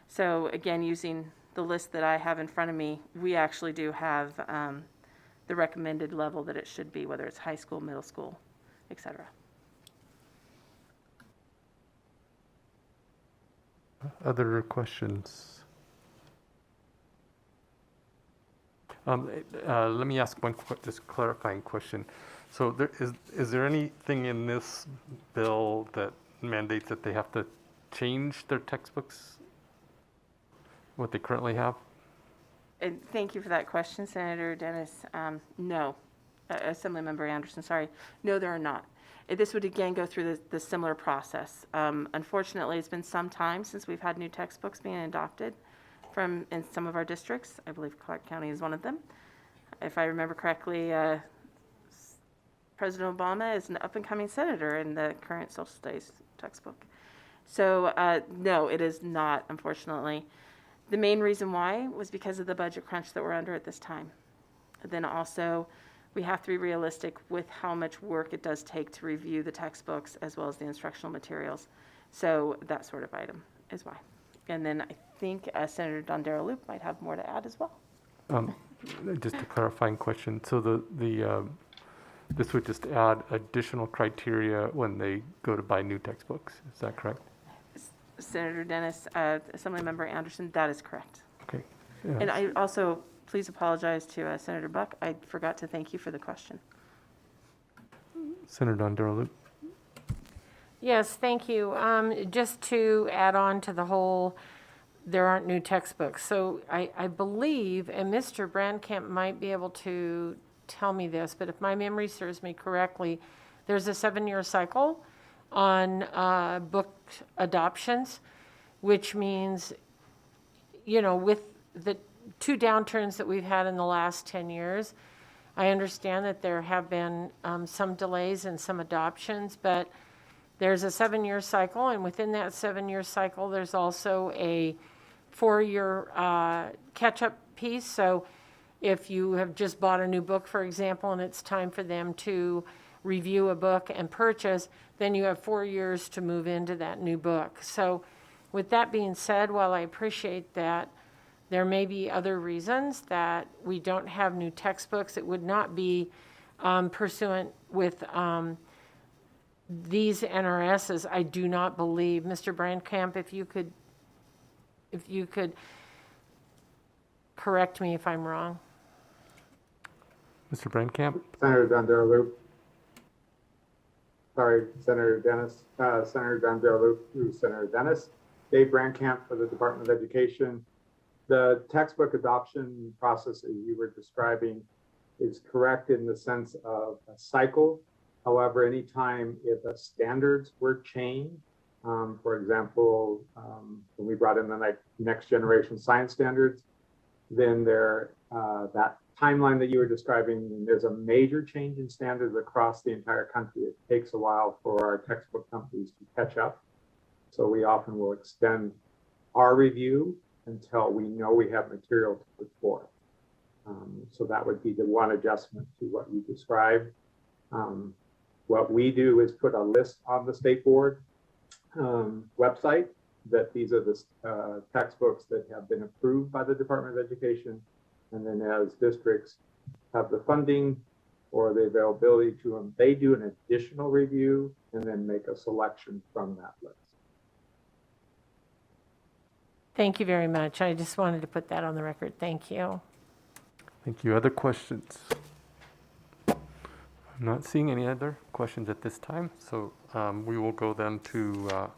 So again, using the list that I have in front of me, we actually do have the recommended level that it should be, whether it's high school, middle school, et cetera. Other questions? Let me ask one just clarifying question. So is there anything in this bill that mandates that they have to change their textbooks, what they currently have? And thank you for that question, Senator Dennis. No. Assemblymember Anderson, sorry. No, there are not. This would again go through the similar process. Unfortunately, it's been some time since we've had new textbooks being adopted in some of our districts. I believe Clark County is one of them. If I remember correctly, President Obama is an up-and-coming senator in the current social studies textbook. So no, it is not, unfortunately. The main reason why was because of the budget crunch that we're under at this time. Then also, we have to be realistic with how much work it does take to review the textbooks as well as the instructional materials. So that sort of item is why. And then I think Senator Dondero-Loop might have more to add as well. Just a clarifying question. So this would just add additional criteria when they go to buy new textbooks. Is that correct? Senator Dennis, Assemblymember Anderson, that is correct. Okay. And I also please apologize to Senator Buck. I forgot to thank you for the question. Senator Dondero-Loop. Yes, thank you. Just to add on to the whole, there aren't new textbooks. So I believe, and Mr. Brandkamp might be able to tell me this, but if my memory serves me correctly, there's a 7-year cycle on book adoptions, which means, with the 2 downturns that we've had in the last 10 years, I understand that there have been some delays in some adoptions, but there's a 7-year cycle, and within that 7-year cycle, there's also a 4-year catch-up piece. So if you have just bought a new book, for example, and it's time for them to review a book and purchase, then you have 4 years to move into that new book. So with that being said, while I appreciate that, there may be other reasons that we don't have new textbooks. It would not be pursuant with these NRSs, I do not believe. Mr. Brandkamp, if you could if you could correct me if I'm wrong. Mr. Brandcamp? Senator Dunn-Loop. Sorry, Senator Dennis, Senator Dunn-Loop through Senator Dennis. Dave Brandcamp for the Department of Education. The textbook adoption process that you were describing is correct in the sense of a cycle. However, anytime if the standards were changed, for example, when we brought in the next generation science standards, then that timeline that you were describing, there's a major change in standards across the entire country. It takes a while for our textbook companies to catch up. So we often will extend our review until we know we have material to put forth. So that would be the one adjustment to what you described. What we do is put a list on the state board website that these are the textbooks that have been approved by the Department of Education. And then as districts have the funding or the availability to them, they do an additional review and then make a selection from that list. Thank you very much. I just wanted to put that on the record. Thank you. Thank you. Other questions? I'm not seeing any other questions at this time, so we will go then to,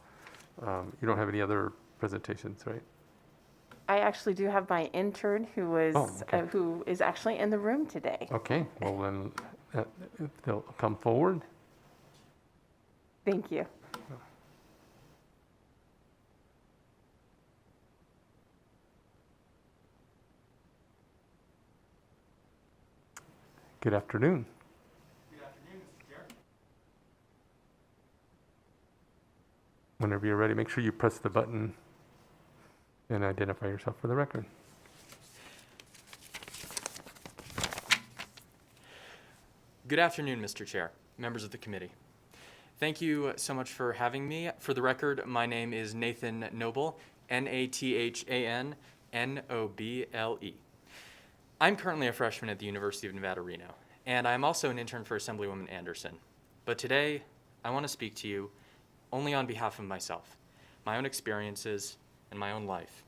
you don't have any other presentations, right? I actually do have my intern who is actually in the room today. Okay, well then, if they'll come forward. Thank you. Good afternoon. Good afternoon, Mr. Chair. Whenever you're ready, make sure you press the button and identify yourself for the record. Good afternoon, Mr. Chair, members of the committee. Thank you so much for having me. For the record, my name is Nathan Noble, Nathan Noble. I'm currently a freshman at the University of Nevada, Reno, and I'm also an intern for Assemblywoman Anderson. But today, I want to speak to you only on behalf of myself, my own experiences, and my own life.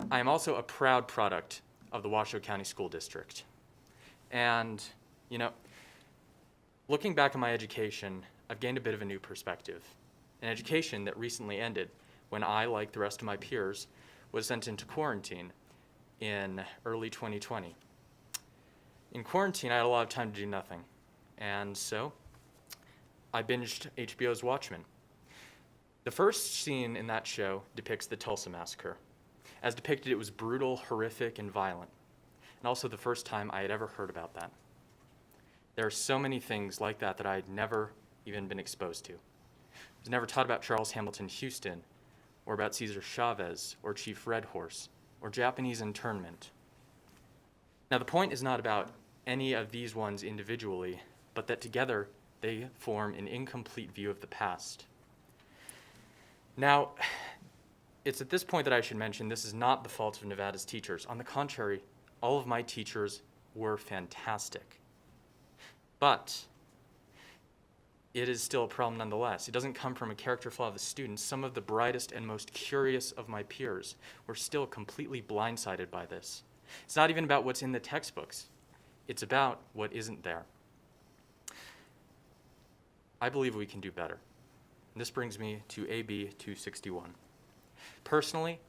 I am also a proud product of the Washoe County School District. And, you know, looking back on my education, I've gained a bit of a new perspective. An education that recently ended when I, like the rest of my peers, was sent into quarantine in early 2020. In quarantine, I had a lot of time to do nothing. And so I binged HBO's Watchmen. The first scene in that show depicts the Tulsa Massacre. As depicted, it was brutal, horrific, and violent. And also the first time I had ever heard about that. There are so many things like that that I had never even been exposed to. I was never taught about Charles Hamilton Houston, or about Cesar Chavez, or Chief Red Horse, or Japanese internment. Now, the point is not about any of these ones individually, but that together they form an incomplete view of the past. Now, it's at this point that I should mention this is not the fault of Nevada's teachers. On the contrary, all of my teachers were fantastic. But it is still a problem nonetheless. It doesn't come from a character flaw of the students. Some of the brightest and most curious of my peers were still completely blindsided by this. It's not even about what's in the textbooks. It's about what isn't there. I believe we can do better. And this brings me to AB 261. Personally,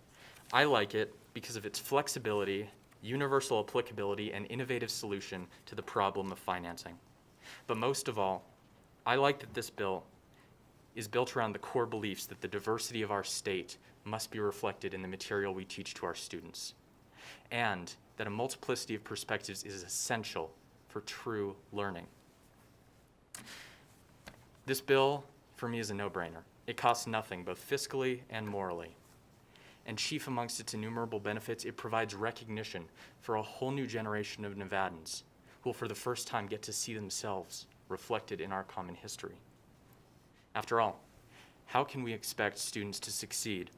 I like it because of its flexibility, universal applicability, and innovative solution to the problem of financing. But most of all, I like that this bill is built around the core beliefs that the diversity of our state must be reflected in the material we teach to our students, and that a multiplicity of perspectives is essential for true learning. This bill, for me, is a no-brainer. It costs nothing, both fiscally and morally. And chief amongst its innumerable benefits, it provides recognition for a whole new generation of Nevadans who will for the first time get to see themselves reflected in our common history. After all, how can we expect students to succeed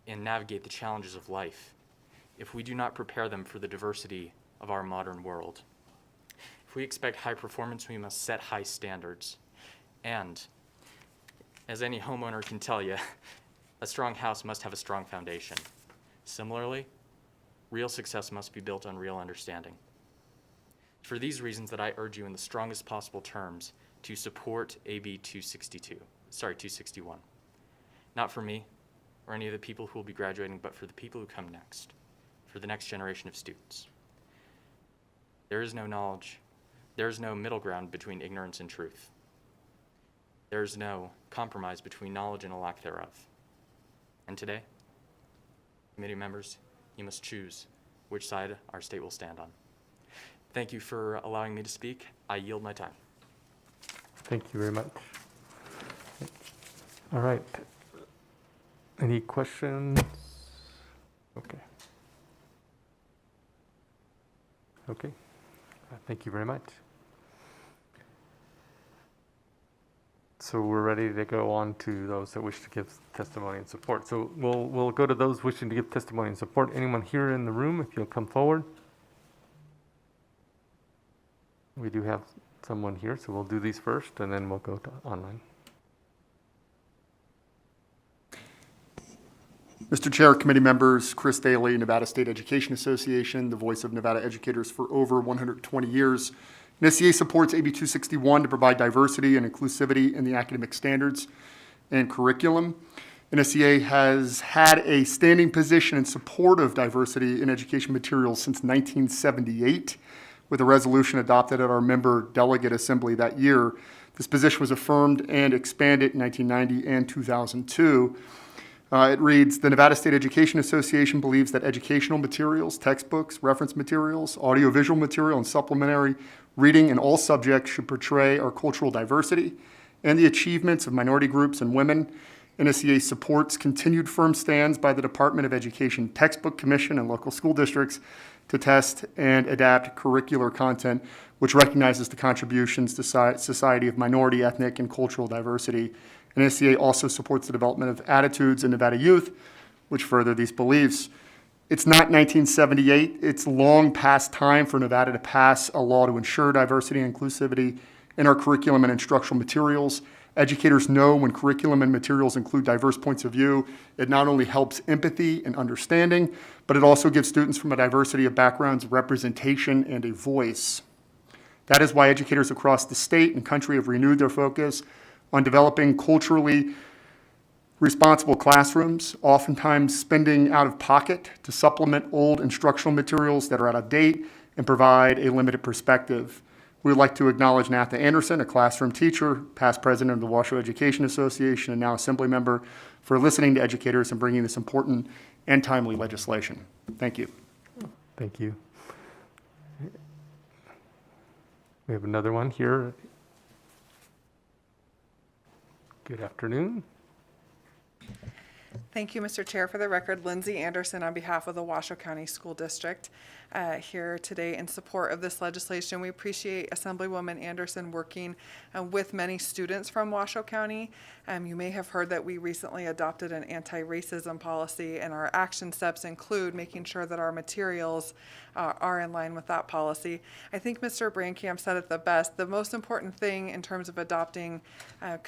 and navigate the challenges of life if we do not prepare them for the diversity of our modern world? If we expect high performance, we must set high standards. And as any homeowner can tell you, A strong house must have a strong foundation. Similarly, real success must be built on real understanding. For these reasons that I urge you in the strongest possible terms to support AB 261. Not for me or any of the people who will be graduating, but for the people who come next, for the next generation of students. There is no knowledge, there is no middle ground between ignorance and truth. There is no compromise between knowledge and a lack thereof. And today, committee members, you must choose which side our state will stand on. Thank you for allowing me to speak. I yield my time. Thank you very much. All right. Any questions? Okay. Okay. Thank you very much. So we're ready to go on to those that wish to give testimony and support. So we'll go to those wishing to give testimony and support. Anyone here in the room, if you'll come forward. We do have someone here, so we'll do these first, and then we'll go to online. Mr. Chair, committee members, Chris Daly, Nevada State Education Association, the voice of Nevada educators for over 120 years. NSCA supports AB 261 to provide diversity and inclusivity in the academic standards and curriculum. NSCA has had a standing position in support of diversity in education materials since 1978, with a resolution adopted at our member delegate assembly that year. This position was affirmed and expanded in 1990 and 2002. It reads, the Nevada State Education Association believes that educational materials, textbooks, reference materials, audiovisual material, and supplementary reading in all subjects should portray our cultural diversity and the achievements of minority groups and women. NSCA supports continued firm stands by the Department of Education Textbook Commission and local school districts to test and adapt curricular content, which recognizes the contributions to society of minority, ethnic, and cultural diversity. NSCA also supports the development of attitudes in Nevada youth, which further these beliefs. It's not 1978. It's long past time for Nevada to pass a law to ensure diversity and inclusivity in our curriculum and instructional materials. Educators know when curriculum and materials include diverse points of view, it not only helps empathy and understanding, but it also gives students from a diversity of backgrounds representation and a voice. That is why educators across the state and country have renewed their focus on developing culturally responsible classrooms, oftentimes spending out of pocket to supplement old instructional materials that are out of date and provide a limited perspective. We would like to acknowledge Natha Anderson, a classroom teacher, past president of the Washoe Education Association, and now assembly member, for listening to educators and bringing this important and timely legislation. Thank you. Thank you. We have another one here. Good afternoon. Thank you, Mr. Chair. For the record, Lindsay Anderson on behalf of the Washoe County School District here today in support of this legislation. We appreciate Assemblywoman Anderson working with many students from Washoe County. You may have heard that we recently adopted an anti-racism policy, and our action steps include making sure that our materials are in line with that policy. I think Mr. Brankamp said it the best. The most important thing in terms of adopting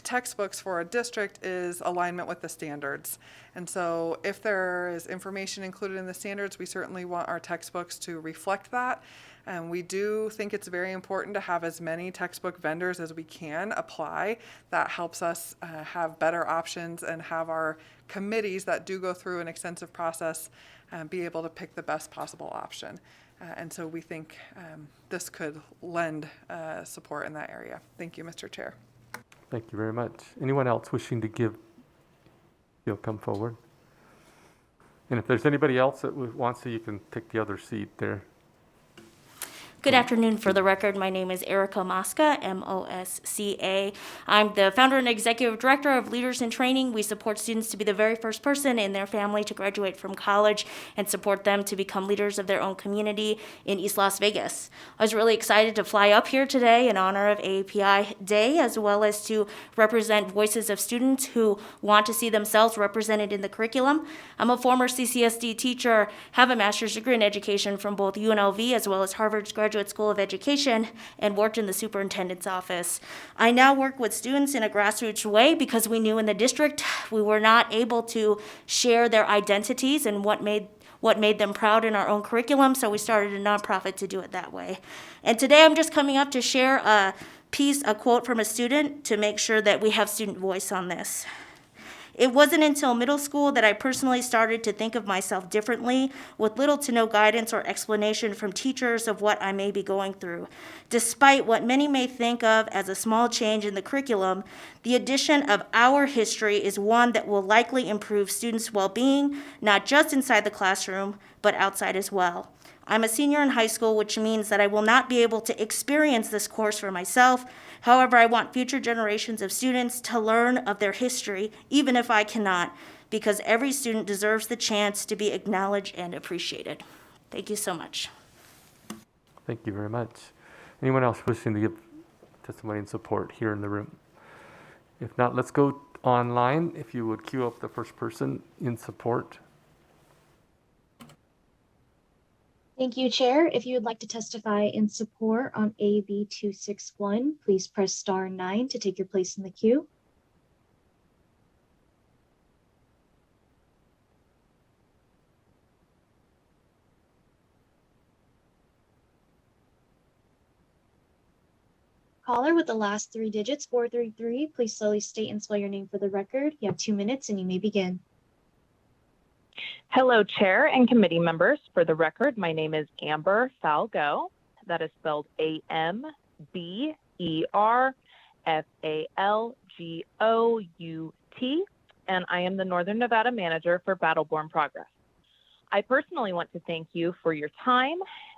textbooks for a district is alignment with the standards. And so if there is information included in the standards, we certainly want our textbooks to reflect that. And we do think it's very important to have as many textbook vendors as we can apply. That helps us have better options and have our committees that do go through an extensive process be able to pick the best possible option. And so we think this could lend support in that area. Thank you, Mr. Chair. Thank you very much. Anyone else wishing to give, you'll come forward. And if there's anybody else that wants to, you can take the other seat there. Good afternoon. For the record, my name is Erica Mosca, M-O-S-C-A. I'm the founder and executive director of Leaders in Training. We support students to be the very first person in their family to graduate from college and support them to become leaders of their own community in East Las Vegas. I was really excited to fly up here today in honor of AAPI Day, as well as to represent voices of students who want to see themselves represented in the curriculum. I'm a former CCSD teacher, have a master's degree in education from both UNLV as well as Harvard's graduate Graduate School of Education and worked in the superintendent's office. I now work with students in a grassroots way because we knew in the district we were not able to share their identities and what made them proud in our own curriculum, so we started a nonprofit to do it that way. And today I'm just coming up to share a quote from a student to make sure that we have student voice on this. It wasn't until middle school that I personally started to think of myself differently, with little to no guidance or explanation from teachers of what I may be going through. Despite what many may think of as a small change in the curriculum, the addition of our history is one that will likely improve students' well-being, not just inside the classroom, but outside as well. I'm a senior in high school, which means that I will not be able to experience this course for myself. However, I want future generations of students to learn of their history, even if I cannot, because every student deserves the chance to be acknowledged and appreciated. Thank you so much. Thank you very much. Anyone else wishing to give testimony in support here in the room? If not, let's go online. If you would queue up the first person in support. Thank you, Chair. If you would like to testify in support on AB 261, please press star 9 to take your place in the queue. Caller with the last 3 digits, 433, please slowly state and spell your name for the record. You have 2 minutes and you may begin. Hello, Chair and committee members. For the record, my name is Amber Falgo. That is spelled AMBERFALGOUT, and I am the Northern Nevada Manager for Battleborn Progress. I personally want to thank you for your time.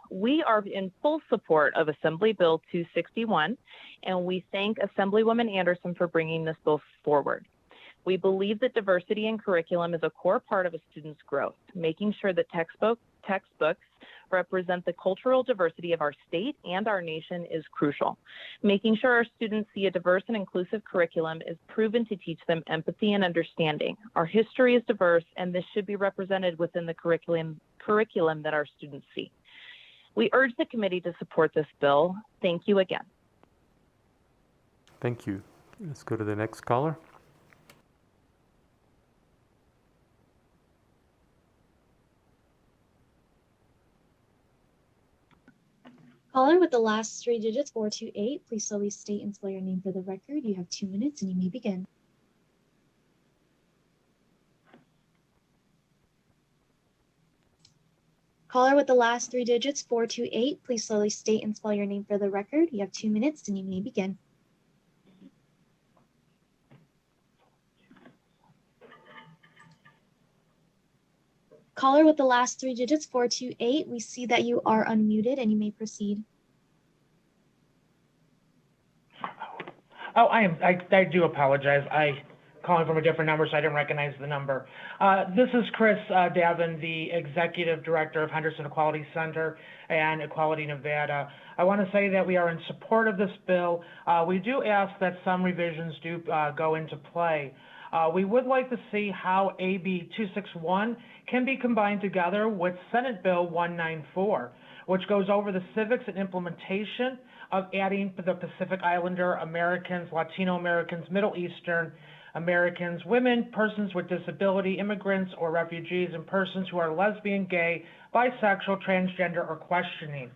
We are in full support of Assembly Bill 261, and we thank Assemblywoman Anderson for bringing this bill forward. We believe that diversity in curriculum is a core part of a student's growth. Making sure that textbooks represent the cultural diversity of our state and our nation is crucial. Making sure our students see a diverse and inclusive curriculum is proven to teach them empathy and understanding. Our history is diverse, and this should be represented within the curriculum that our students see. We urge the committee to support this bill. Thank you again. Thank you. Let's go to the next caller. Caller with the last 3 digits, 428, please slowly state and spell your name for the record. You have 2 minutes and you may begin. Caller with the last 3 digits, 428, please slowly state and spell your name for the record. You have 2 minutes and you may begin. Caller with the last 3 digits, 428, we see that you are unmuted and you may proceed. Oh, I do apologize. I calling from a different number, so I didn't recognize the number. This is Chris Davin, the Executive Director of Henderson Equality Center and Equality Nevada. I want to say that we are in support of this bill. We do ask that some revisions do go into play. We would like to see how AB 261 can be combined together with Senate Bill 194, which goes over the civics and implementation of adding the Pacific Islander Americans, Latino Americans, Middle Eastern Americans, women, persons with disability, immigrants or refugees, and persons who are lesbian, gay, bisexual, transgender, or questioning,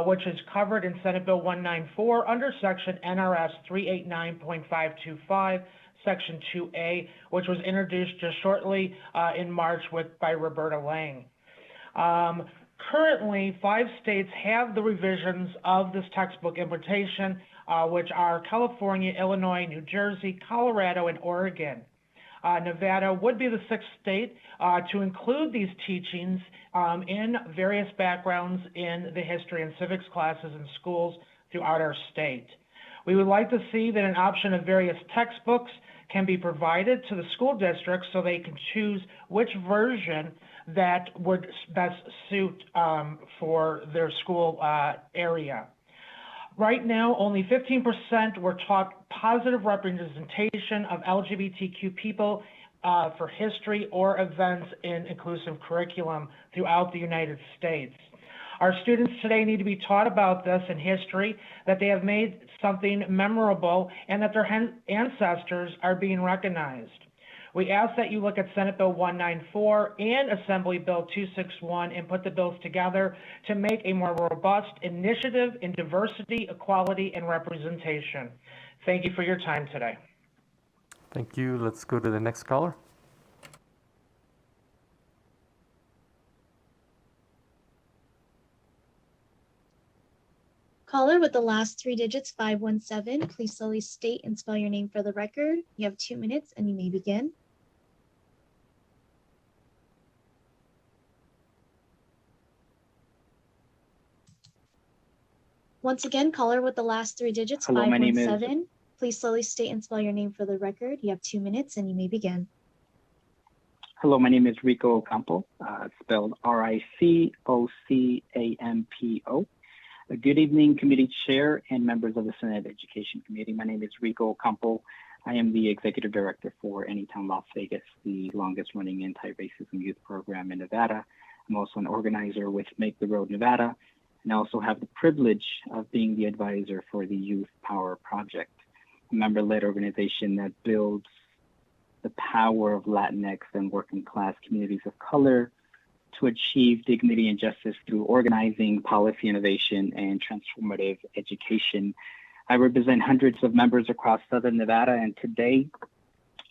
which is covered in Senate Bill 194 under Section NRS 389.525, Section 2A, which was introduced just shortly in March by Roberta Lang. Currently, 5 states have the revisions of this textbook implementation, which are California, Illinois, New Jersey, Colorado, and Oregon. Nevada would be the 6th state to include these teachings in various backgrounds in the history and civics classes in schools throughout our state. We would like to see that an option of various textbooks can be provided to the school districts so they can choose which version that would best suit for their school area. Right now, only 15% were taught positive representation of LGBTQ people for history or events in inclusive curriculum throughout the United States. Our students today need to be taught about this in history, that they have made something memorable, and that their ancestors are being recognized. We ask that you look at Senate Bill 194 and Assembly Bill 261 and put the bills together to make a more robust initiative in diversity, equality, and representation. Thank you for your time today. Thank you. Let's go to the next caller. Caller with the last three digits, 517, please slowly state and spell your name for the record. You have 2 minutes and you may begin. Once again, caller with the last three digits, Hello, my name is 517. Please slowly state and spell your name for the record. You have 2 minutes and you may begin. Hello, my name is Rico Ocampo, spelled Ricocampo. Good evening, committee chair and members of the Senate Education Committee. My name is Rico Ocampo. I am the executive director for Anytown Las Vegas, the longest running anti-racism youth program in Nevada. I'm also an organizer with Make the Road Nevada, and I also have the privilege of being the advisor for the Youth Power Project, a member-led organization that builds the power of Latinx and working class communities of color to achieve dignity and justice through organizing, policy innovation, and transformative education. I represent hundreds of members across Southern Nevada, and today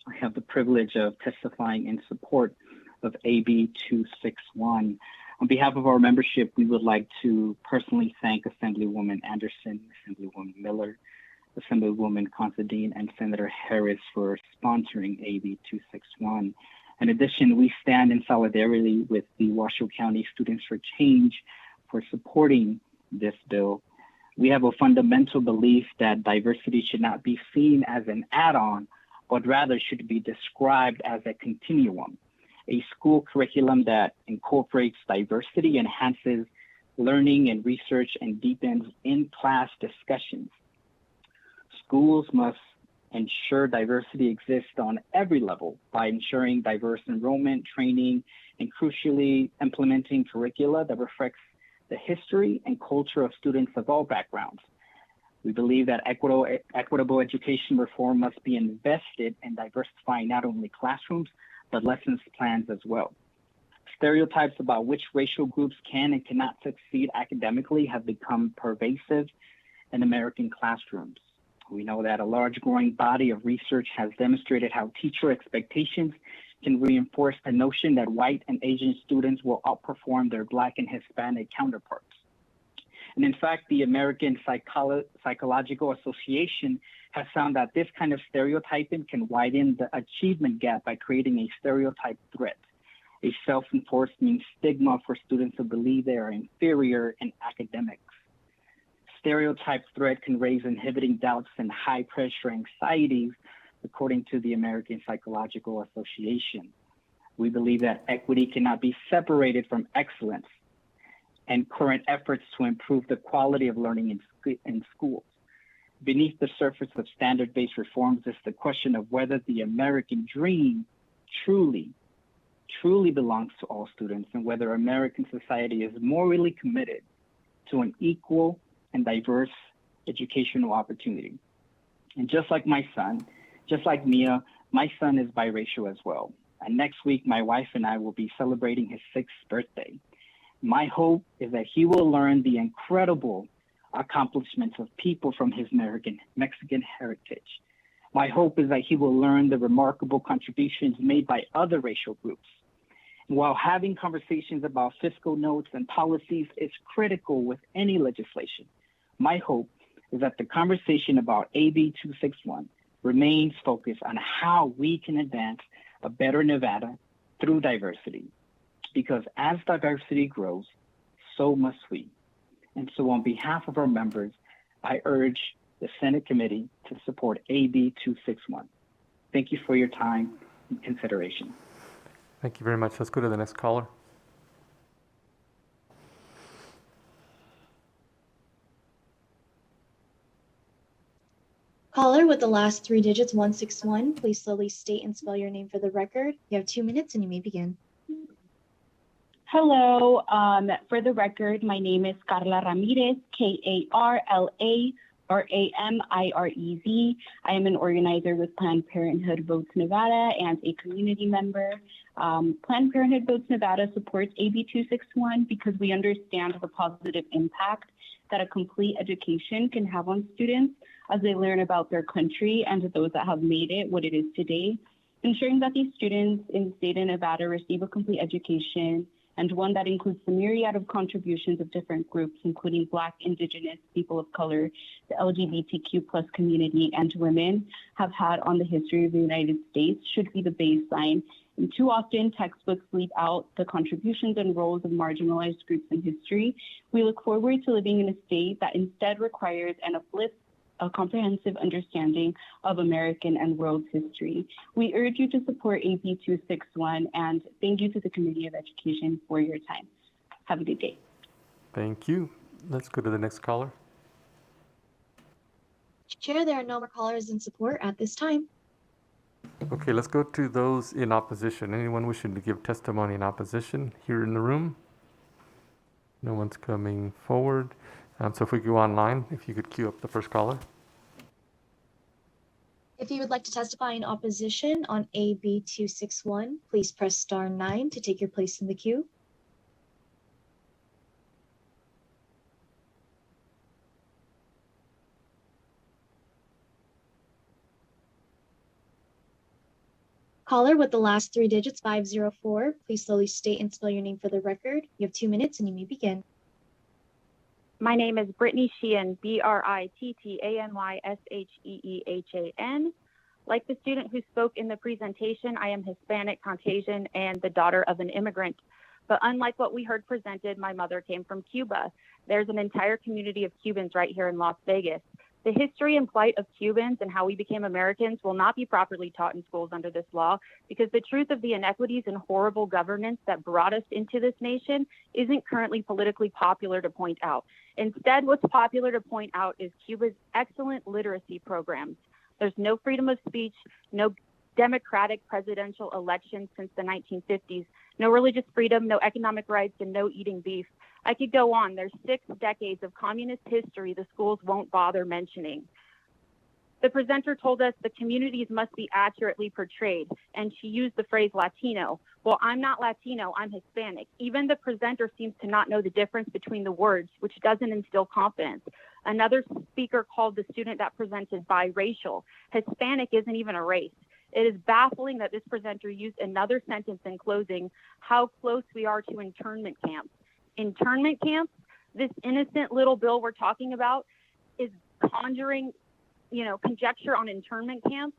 I have the privilege of testifying in support of AB 261. On behalf of our membership, we would like to personally thank Assemblywoman Anderson, Assemblywoman Miller, Assemblywoman Considine, and Senator Harris for sponsoring AB 261. In addition, we stand in solidarity with the Washoe County Students for Change for supporting this bill. We have a fundamental belief that diversity should not be seen as an add-on, but rather should be described as a continuum. A school curriculum that incorporates diversity enhances learning and research and deepens in-class discussions. Schools must ensure diversity exists on every level by ensuring diverse enrollment, training, and crucially implementing curricula that reflects the history and culture of students of all backgrounds. We believe that equitable education reform must be invested in diversifying not only classrooms, but lessons plans as well. Stereotypes about which racial groups can and cannot succeed academically have become pervasive in American classrooms. We know that a large growing body of research has demonstrated how teacher expectations can reinforce the notion that white and Asian students will outperform their Black and Hispanic counterparts. And in fact, the American Psychological Association has found that this kind of stereotyping can widen the achievement gap by creating a stereotype threat, a self-enforcing stigma for students who believe they are inferior in academics. Stereotype threat can raise inhibiting doubts and high-pressure anxieties, according to the American Psychological Association. We believe that equity cannot be separated from excellence and current efforts to improve the quality of learning in schools. Beneath the surface of standard-based reforms is the question of whether the American dream truly belongs to all students and whether American society is morally committed to an equal and diverse educational opportunity. And just like my son, just like Mia, my son is biracial as well. And next week, my wife and I will be celebrating his 6th birthday. My hope is that he will learn the incredible accomplishments of people from his Mexican heritage. My hope is that he will learn the remarkable contributions made by other racial groups. And while having conversations about fiscal notes and policies is critical with any legislation, my hope is that the conversation about AB 261 remains focused on how we can advance a better Nevada through diversity. Because as diversity grows, so must we. And so on behalf of our members, I urge the Senate committee to support AB 261. Thank you for your time and consideration. Thank you very much. Let's go to the next caller. Caller with the last three digits, 161, please slowly state and spell your name for the record. You have 2 minutes and you may begin. Hello. For the record, my name is Carla Ramirez, Karla Ramirez. I am an organizer with Planned Parenthood Votes Nevada and a community member. Planned Parenthood Votes Nevada supports AB 261 because we understand the positive impact that a complete education can have on students as they learn about their country and those that have made it what it is today. Ensuring that these students in the state of Nevada receive a complete education and one that includes the myriad of contributions of different groups, including Black, Indigenous, people of color, the LGBTQ plus community, and women have had on the history of the United States should be the baseline. And too often, textbooks leave out the contributions and roles of marginalized groups in history. We look forward to living in a state that instead requires and uplifts a comprehensive understanding of American and world history. We urge you to support AB 261, and thank you to the Committee of Education for your time. Have a good day. Thank you. Let's go to the next caller. Chair, there are no more callers in support at this time. Okay, let's go to those in opposition. Anyone wishing to give testimony in opposition here in the room? No one's coming forward. So if we go online, if you could queue up the first caller. If you would like to testify in opposition on AB 261, please press star 9 to take your place in the queue. Caller with the last 3 digits, 504, please slowly state and spell your name for the record. You have 2 minutes and you may begin. My name is Brittany Sheehan, BrittanYSheehan. Like the student who spoke in the presentation, I am Hispanic, Caucasian, and the daughter of an immigrant. But unlike what we heard presented, my mother came from Cuba. There's an entire community of Cubans right here in Las Vegas. The history and plight of Cubans and how we became Americans will not be properly taught in schools under this law because the truth of the inequities and horrible governance that brought us into this nation isn't currently politically popular to point out. Instead, what's popular to point out is Cuba's excellent literacy programs. There's no freedom of speech, no democratic presidential elections since the 1950s, no religious freedom, no economic rights, and no eating beef. I could go on. There's 6 decades of communist history the schools won't bother mentioning. The presenter told us the communities must be accurately portrayed, and she used the phrase Latino. Well, I'm not Latino, I'm Hispanic. Even the presenter seems to not know the difference between the words, which doesn't instill confidence. Another speaker called the student that presented biracial. Hispanic isn't even a race. It is baffling that this presenter used another sentence in closing, how close we are to internment camps. Internment camps, this innocent little bill we're talking about is conjuring, conjecture on internment camps.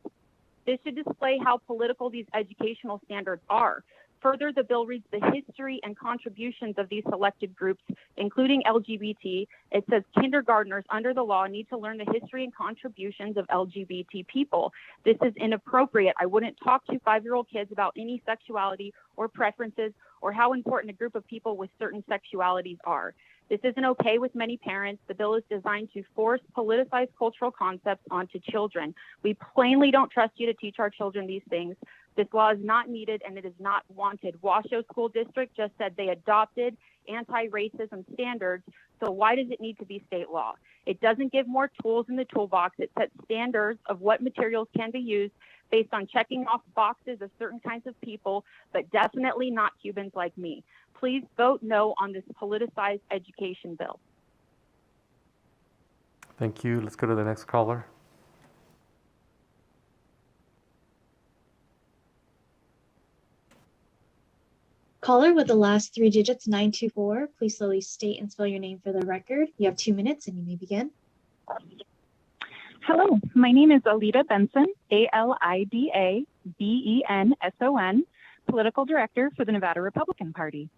This should display how political these educational standards are. Further, the bill reads the history and contributions of these selected groups, including LGBT. It says kindergartners under the law need to learn the history and contributions of LGBT people. This is inappropriate. I wouldn't talk to 5-year-old kids about any sexuality or preferences or how important a group of people with certain sexualities are. This isn't okay with many parents. The bill is designed to force politicized cultural concepts onto children. We plainly don't trust you to teach our children these things. This law is not needed and it is not wanted. Washoe School District just said they adopted anti-racism standards, so why does it need to be state law? It doesn't give more tools in the toolbox. It sets standards of what materials can be used based on checking off boxes of certain kinds of people, but definitely not Cubans like me. Please vote no on this politicized education bill. Thank you. Let's go to the next caller. Caller with the last 3 digits, 924, please slowly state and spell your name for the record. You have 2 minutes and you may begin. Hello, my name is Alida Benson, ALIDA BENSON, Political Director for the Nevada Republican Party.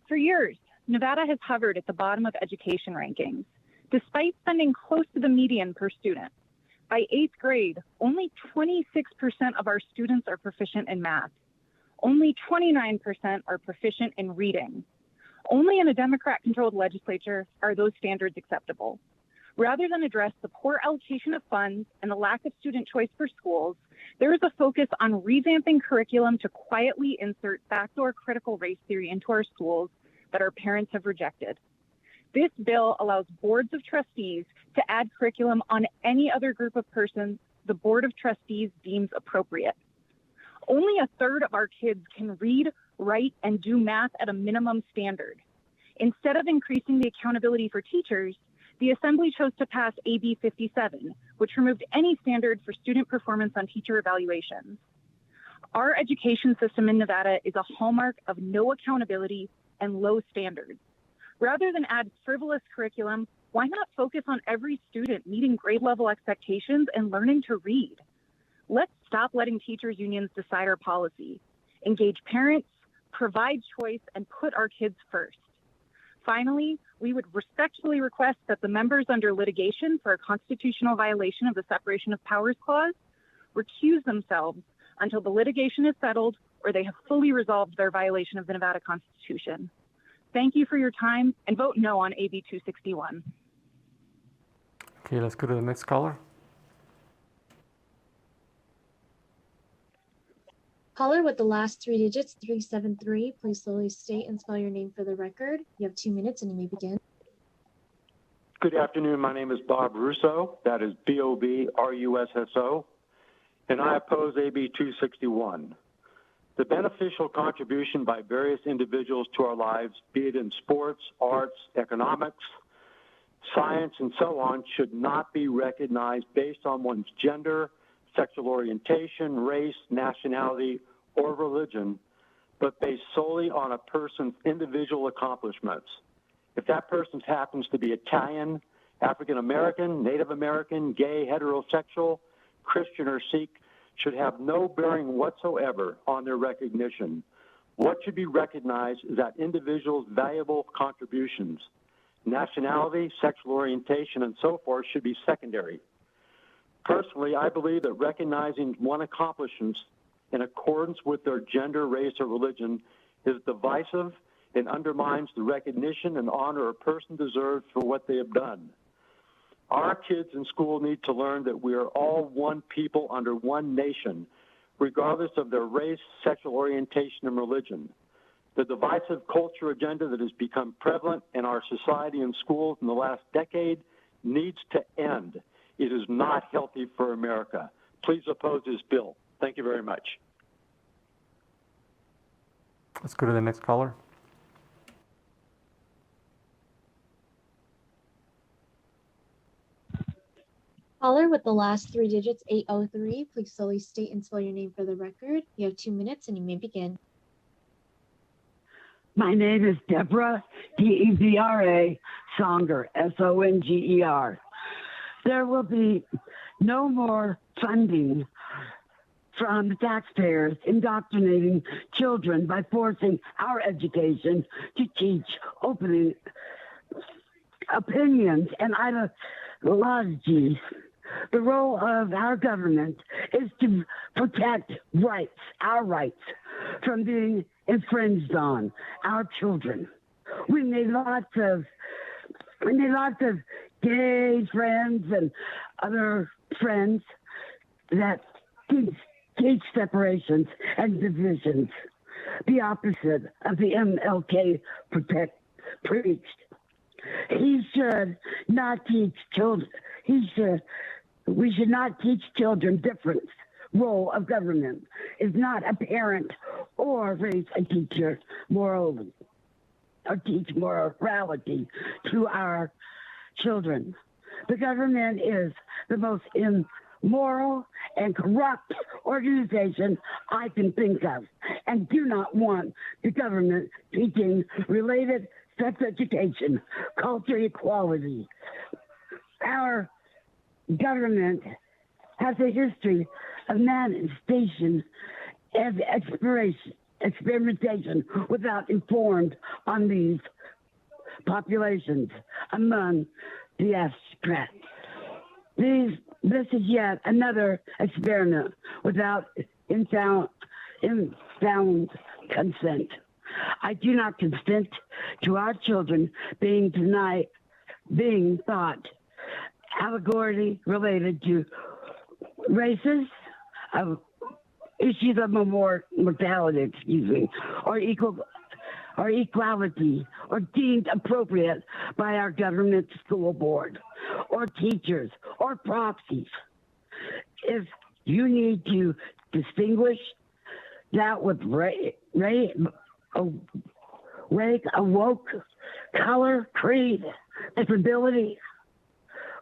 For years, Nevada has hovered at the bottom of education rankings, despite spending close to the median per student. By 8th grade, only 26% of our students are proficient in math. Only 29% are proficient in reading. Only in a Democrat-controlled legislature are those standards acceptable. Rather than address the poor allocation of funds and the lack of student choice for schools, there is a focus on revamping curriculum to quietly insert backdoor critical race theory into our schools that our parents have rejected. This bill allows boards of trustees to add curriculum on any other group of persons the Board of Trustees deems appropriate. Only a third of our kids can read, write, and do math at a minimum standard. Instead of increasing the accountability for teachers, the Assembly chose to pass AB 57, which removed any standard for student performance on teacher evaluations. Our education system in Nevada is a hallmark of no accountability and low standards. Rather than add frivolous curriculum, why not focus on every student meeting grade level expectations and learning to read? Let's stop letting teachers' unions decide our policy. Engage parents, provide choice, and put our kids first. Finally, we would respectfully request that the members under litigation for a constitutional violation of the Separation of Powers Clause recuse themselves until the litigation is settled or they have fully resolved their violation of the Nevada Constitution. Thank you for your time, and vote no on AB 261. Okay, let's go to the next caller. Caller with the last three digits, 373, please slowly state and spell your name for the record. You have 2 minutes and you may begin. Good afternoon. My name is Bob Russo. That is B-O-B-R-U-S-S-O. And I oppose AB 261. The beneficial contribution by various individuals to our lives, be it in sports, arts, economics, science, and so on, should not be recognized based on one's gender, sexual orientation, race, nationality, or religion, but based solely on a person's individual accomplishments. If that person happens to be Italian, African American, Native American, gay, heterosexual, Christian, or Sikh, should have no bearing whatsoever on their recognition. What should be recognized is that individuals' valuable contributions. Nationality, sexual orientation, and so forth should be secondary. Personally, I believe that recognizing one's accomplishments in accordance with their gender, race, or religion is divisive and undermines the recognition and honor a person deserves for what they have done. Our kids in school need to learn that we are all one people under one nation, regardless of their race, sexual orientation, and religion. The divisive culture agenda that has become prevalent in our society and schools in the last decade needs to end. It is not healthy for America. Please oppose this bill. Thank you very much. Let's go to the next caller. Caller with the last three digits, 803, please slowly state and spell your name for the record. You have 2 minutes and you may begin. My name is Deborah, D-E-B-R-A, Songer, S-O-N-G-E-R. There will be no more funding from the taxpayers indoctrinating children by forcing our education to teach opening opinions and ideologies. The role of our government is to protect rights, our rights, from being infringed on, our children. We need lots of gay friends and other friends that teach separations and divisions, the opposite of the MLK preached. He should not teach children. We should not teach children different role of government is not a parent or raise a teacher morally or teach morality to our children. The government is the most immoral and corrupt organization I can think of, and do not want the government teaching related sex education, culture equality. Our government has a history of manifestation and experimentation without informed on these populations among the abstract. This is yet another experiment without informed consent. I do not consent to our children being taught allegorically related to races, of issues of mortality, or equality, or deemed appropriate by our government school board, or teachers, or proxies. If you need to distinguish that with race, awoke, color, creed, disability,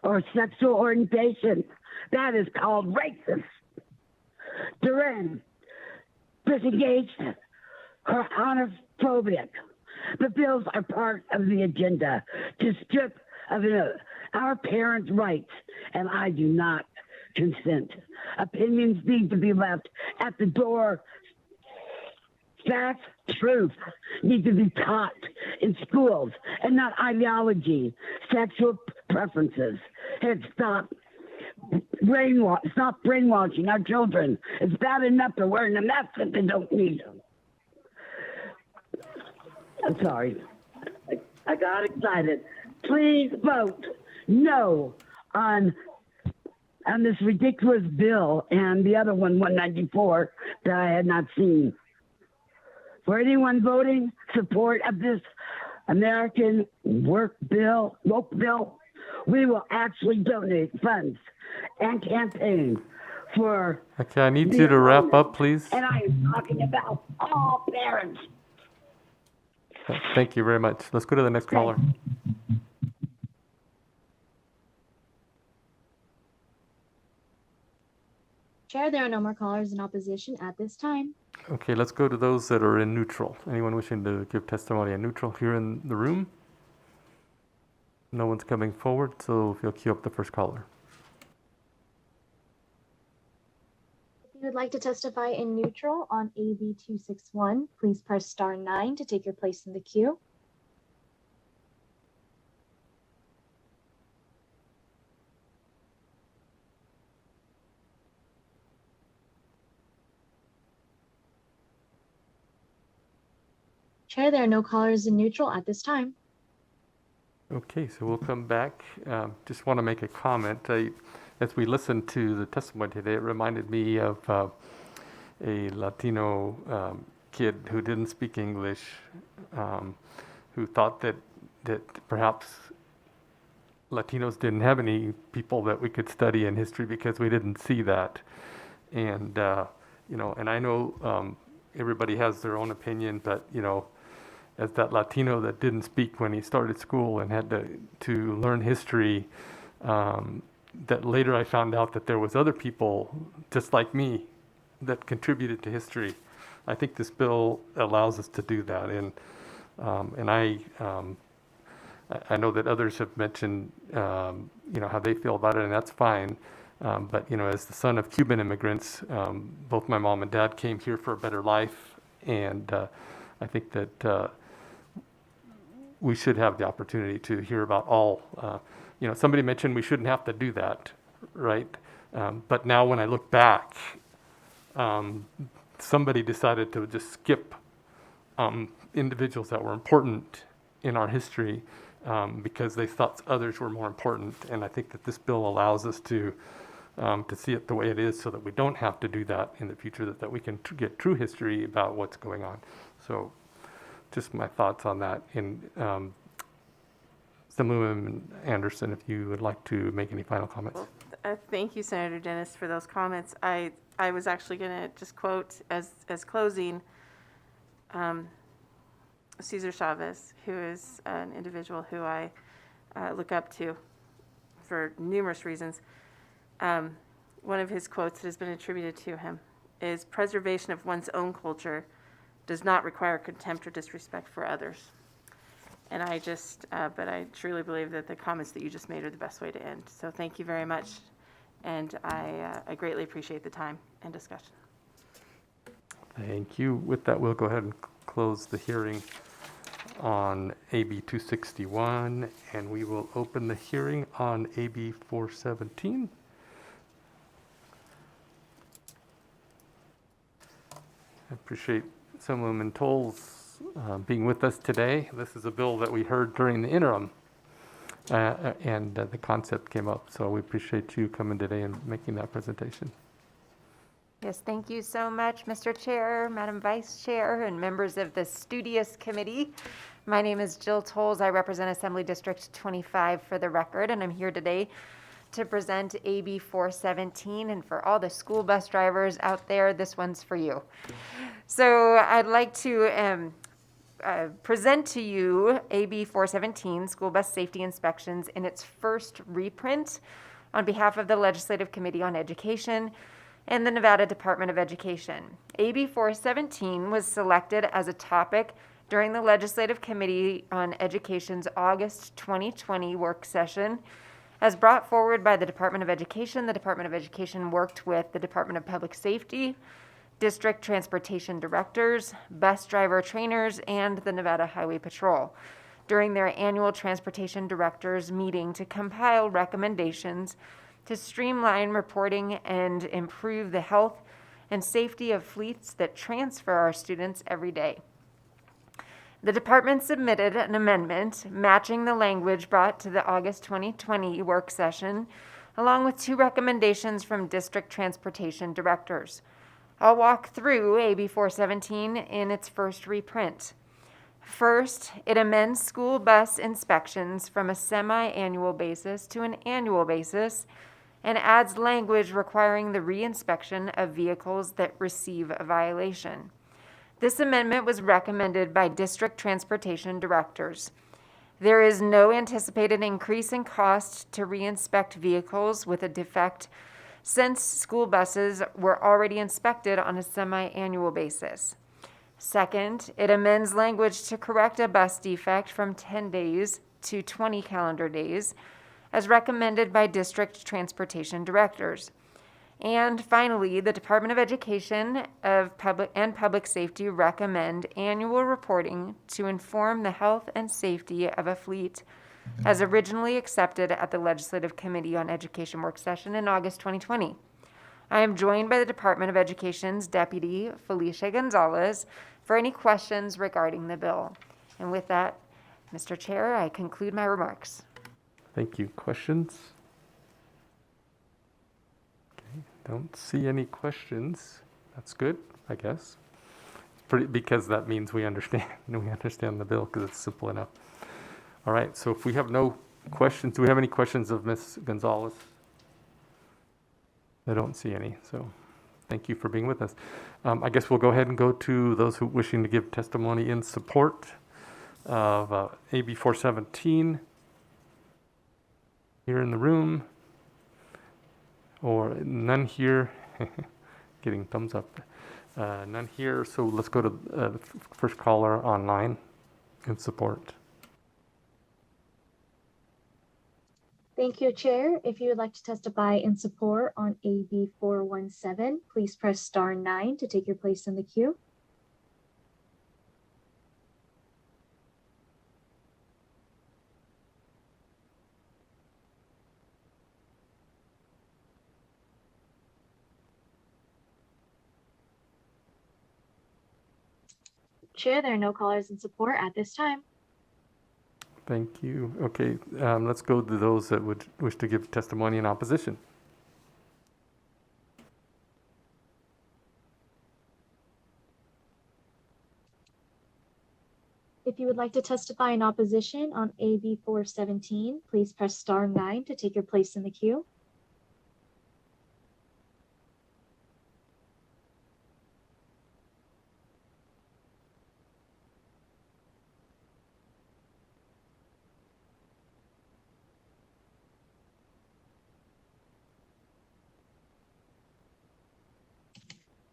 or sexual orientation, that is called racist. Disengaged, or xenophobic. The bills are part of the agenda to strip of our parents' rights, and I do not consent. Opinions need to be left at the door. Facts, truth need to be taught in schools and not ideology, sexual preferences. And stop brainwashing our children. It's bad enough to wearing a mask if they don't need them. I'm sorry. I got excited. Please vote no on this ridiculous bill and the other one, 194, that I had not seen. For anyone voting support of this American woke bill, we will actually donate funds and campaign for. Okay, I need you to wrap up, please. And I am talking about all parents. Thank you very much. Let's go to the next caller. Chair, there are no more callers in opposition at this time. Okay, let's go to those that are in neutral. Anyone wishing to give testimony in neutral here in the room? No one's coming forward, so if you'll queue up the first caller. If you would like to testify in neutral on AB 261, please press star 9 to take your place in the queue. Chair, there are no callers in neutral at this time. Okay, so we'll come back. Just want to make a comment. As we listened to the testimony today, it reminded me of a Latino kid who didn't speak English, who thought that perhaps Latinos didn't have any people that we could study in history because we didn't see that. And, and I know everybody has their own opinion, but, as that Latino that didn't speak when he started school and had to learn history, that later I found out that there was other people just like me that contributed to history. I think this bill allows us to do that, and I know that others have mentioned how they feel about it, and that's fine. But as the son of Cuban immigrants, both my mom and dad came here for a better life, and I think that we should have the opportunity to hear about all. Somebody mentioned we shouldn't have to do that, right? But now when I look back, somebody decided to just skip individuals that were important in our history because they thought others were more important. And I think that this bill allows us to see it the way it is so that we don't have to do that in the future, that we can get true history about what's going on. So just my thoughts on that. And Assemblywoman Anderson, if you would like to make any final comments. Well, thank you, Senator Dennis, for those comments. I was actually going to just quote as closing Cesar Chavez, who is an individual who I look up to for numerous reasons. One of his quotes that has been attributed to him is, "Preservation of one's own culture does not require contempt or disrespect for others." And but I truly believe that the comments that you just made are the best way to end. So thank you very much. And I greatly appreciate the time and discussion. Thank you. With that, we'll go ahead and close the hearing on AB 261, and we will open the hearing on AB 417. I appreciate Assemblywoman Toll's being with us today. This is a bill that we heard during the interim and the concept came up. So we appreciate you coming today and making that presentation. Yes, thank you so much, Mr. Chair, Madam Vice Chair, and members of the Studious Committee. My name is Jill Tolles. I represent Assembly District 25 for the record, and I'm here today to present AB 417. And for all the school bus drivers out there, this one's for you. So I'd like to present to you AB 417, School Bus Safety Inspections, in its first reprint on behalf of the Legislative Committee on Education and the Nevada Department of Education. AB 417 was selected as a topic during the Legislative Committee on Education's August 2020 work session. As brought forward by the Department of Education, the Department of Education worked with the Department of Public Safety, district transportation directors, bus driver trainers, and the Nevada Highway Patrol during their annual transportation directors meeting to compile recommendations to streamline reporting and improve the health and safety of fleets that transfer our students every day. The department submitted an amendment matching the language brought to the August 2020 work session, along with 2 recommendations from district transportation directors. I'll walk through AB 417 in its first reprint. First, it amends school bus inspections from a semi-annual basis to an annual basis and adds language requiring the reinspection of vehicles that receive a violation. This amendment was recommended by district transportation directors. There is no anticipated increase in cost to reinspect vehicles with a defect since school buses were already inspected on a semi-annual basis. Second, it amends language to correct a bus defect from 10 days to 20 calendar days, as recommended by district transportation directors. And finally, the Department of Education and Public Safety recommend annual reporting to inform the health and safety of a fleet as originally accepted at the Legislative Committee on Education work session in August 2020. I am joined by the Department of Education's Deputy Felicia Gonzalez for any questions regarding the bill. And with that, Mr. Chair, I conclude my remarks. Thank you. Questions? Okay, don't see any questions. That's good, I guess. Because that means we understand the bill because it's simple enough. All right, so if we have no questions, do we have any questions of Ms. Gonzalez? I don't see any, so thank you for being with us. I guess we'll go ahead and go to those who wishing to give testimony in support of AB 417 here in the room, or none here. Getting thumbs up. None here, so let's go to the first caller online in support. Thank you, Chair. If you would like to testify in support on AB 417, please press star 9 to take your place in the queue. Chair, there are no callers in support at this time. Thank you. Okay, let's go to those that would wish to give testimony in opposition. If you would like to testify in opposition on AB 417, please press star 9 to take your place in the queue.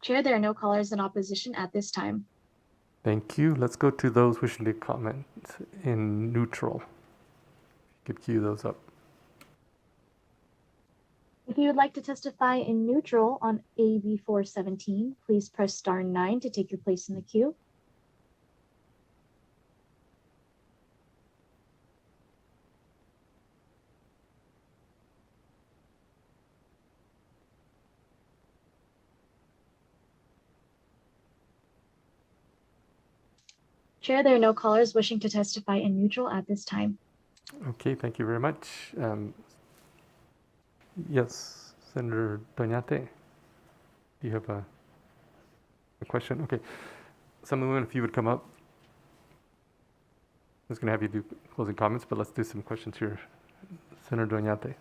Chair, there are no callers in opposition at this time. Thank you. Let's go to those wishing to comment in neutral. You could queue those up. If you would like to testify in neutral on AB 417, please press star 9 to take your place in the queue. Chair, there are no callers wishing to testify in neutral at this time. Okay, thank you very much. Yes, Senator Doñate, do you have a question? Okay. Assemblywoman, if you would come up. I was going to have you do closing comments, but let's do some questions here. Senator Doñate.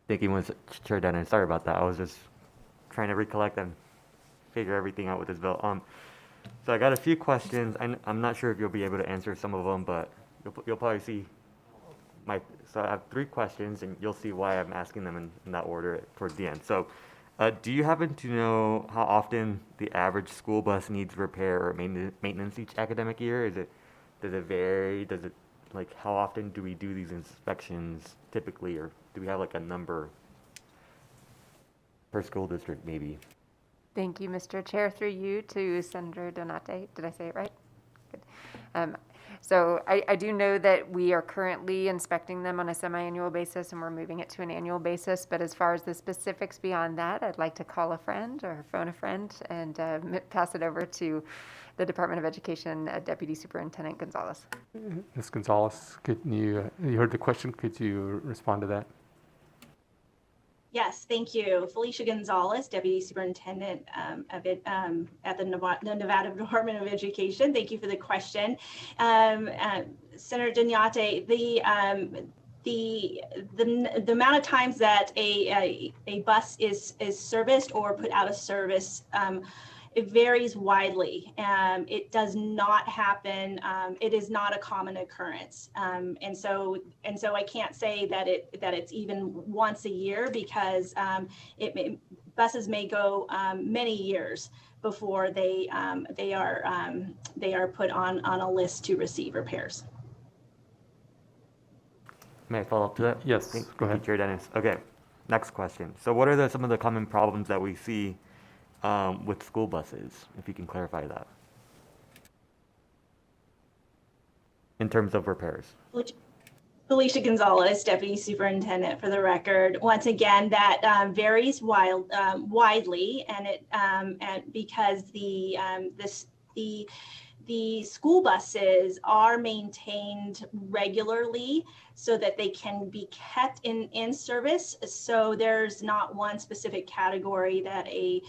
Thank you, Chair Dennis. Sorry about that. I was just trying to recollect and figure everything out with this bill. So I got a few questions. I'm not sure if you'll be able to answer some of them, but you'll probably see so I have 3 questions, and you'll see why I'm asking them in that order towards the end. So do you happen to know how often the average school bus needs repair or maintenance each academic year? Does it vary? How often do we do these inspections typically, or do we have like a number per school district maybe? Thank you, Mr. Chair. Through you to Senator Donate. Did I say it right? Good. So I do know that we are currently inspecting them on a semi-annual basis, and we're moving it to an annual basis. But as far as the specifics beyond that, I'd like to call a friend or phone a friend and pass it over to the Department of Education Deputy Superintendent Gonzalez. Ms. Gonzalez, you heard the question. Could you respond to that? Yes, thank you. Felicia Gonzalez, Deputy Superintendent at the Nevada Department of Education. Thank you for the question. Senator Doñate, the amount of times that a bus is serviced or put out of service, it varies widely. It does not happen. It is not a common occurrence, and so I can't say that it's even once a year, because buses may go many years before they are put on a list to receive repairs. May I follow up to that? Yes, go ahead. Chair Dennis. Okay, next question. So what are some of the common problems that we see with school buses, if you can clarify that, in terms of repairs? Felicia Gonzalez, Deputy Superintendent, for the record. Once again, that varies widely, and because the school buses are maintained regularly so that they can be kept in service. So there's not one specific category that a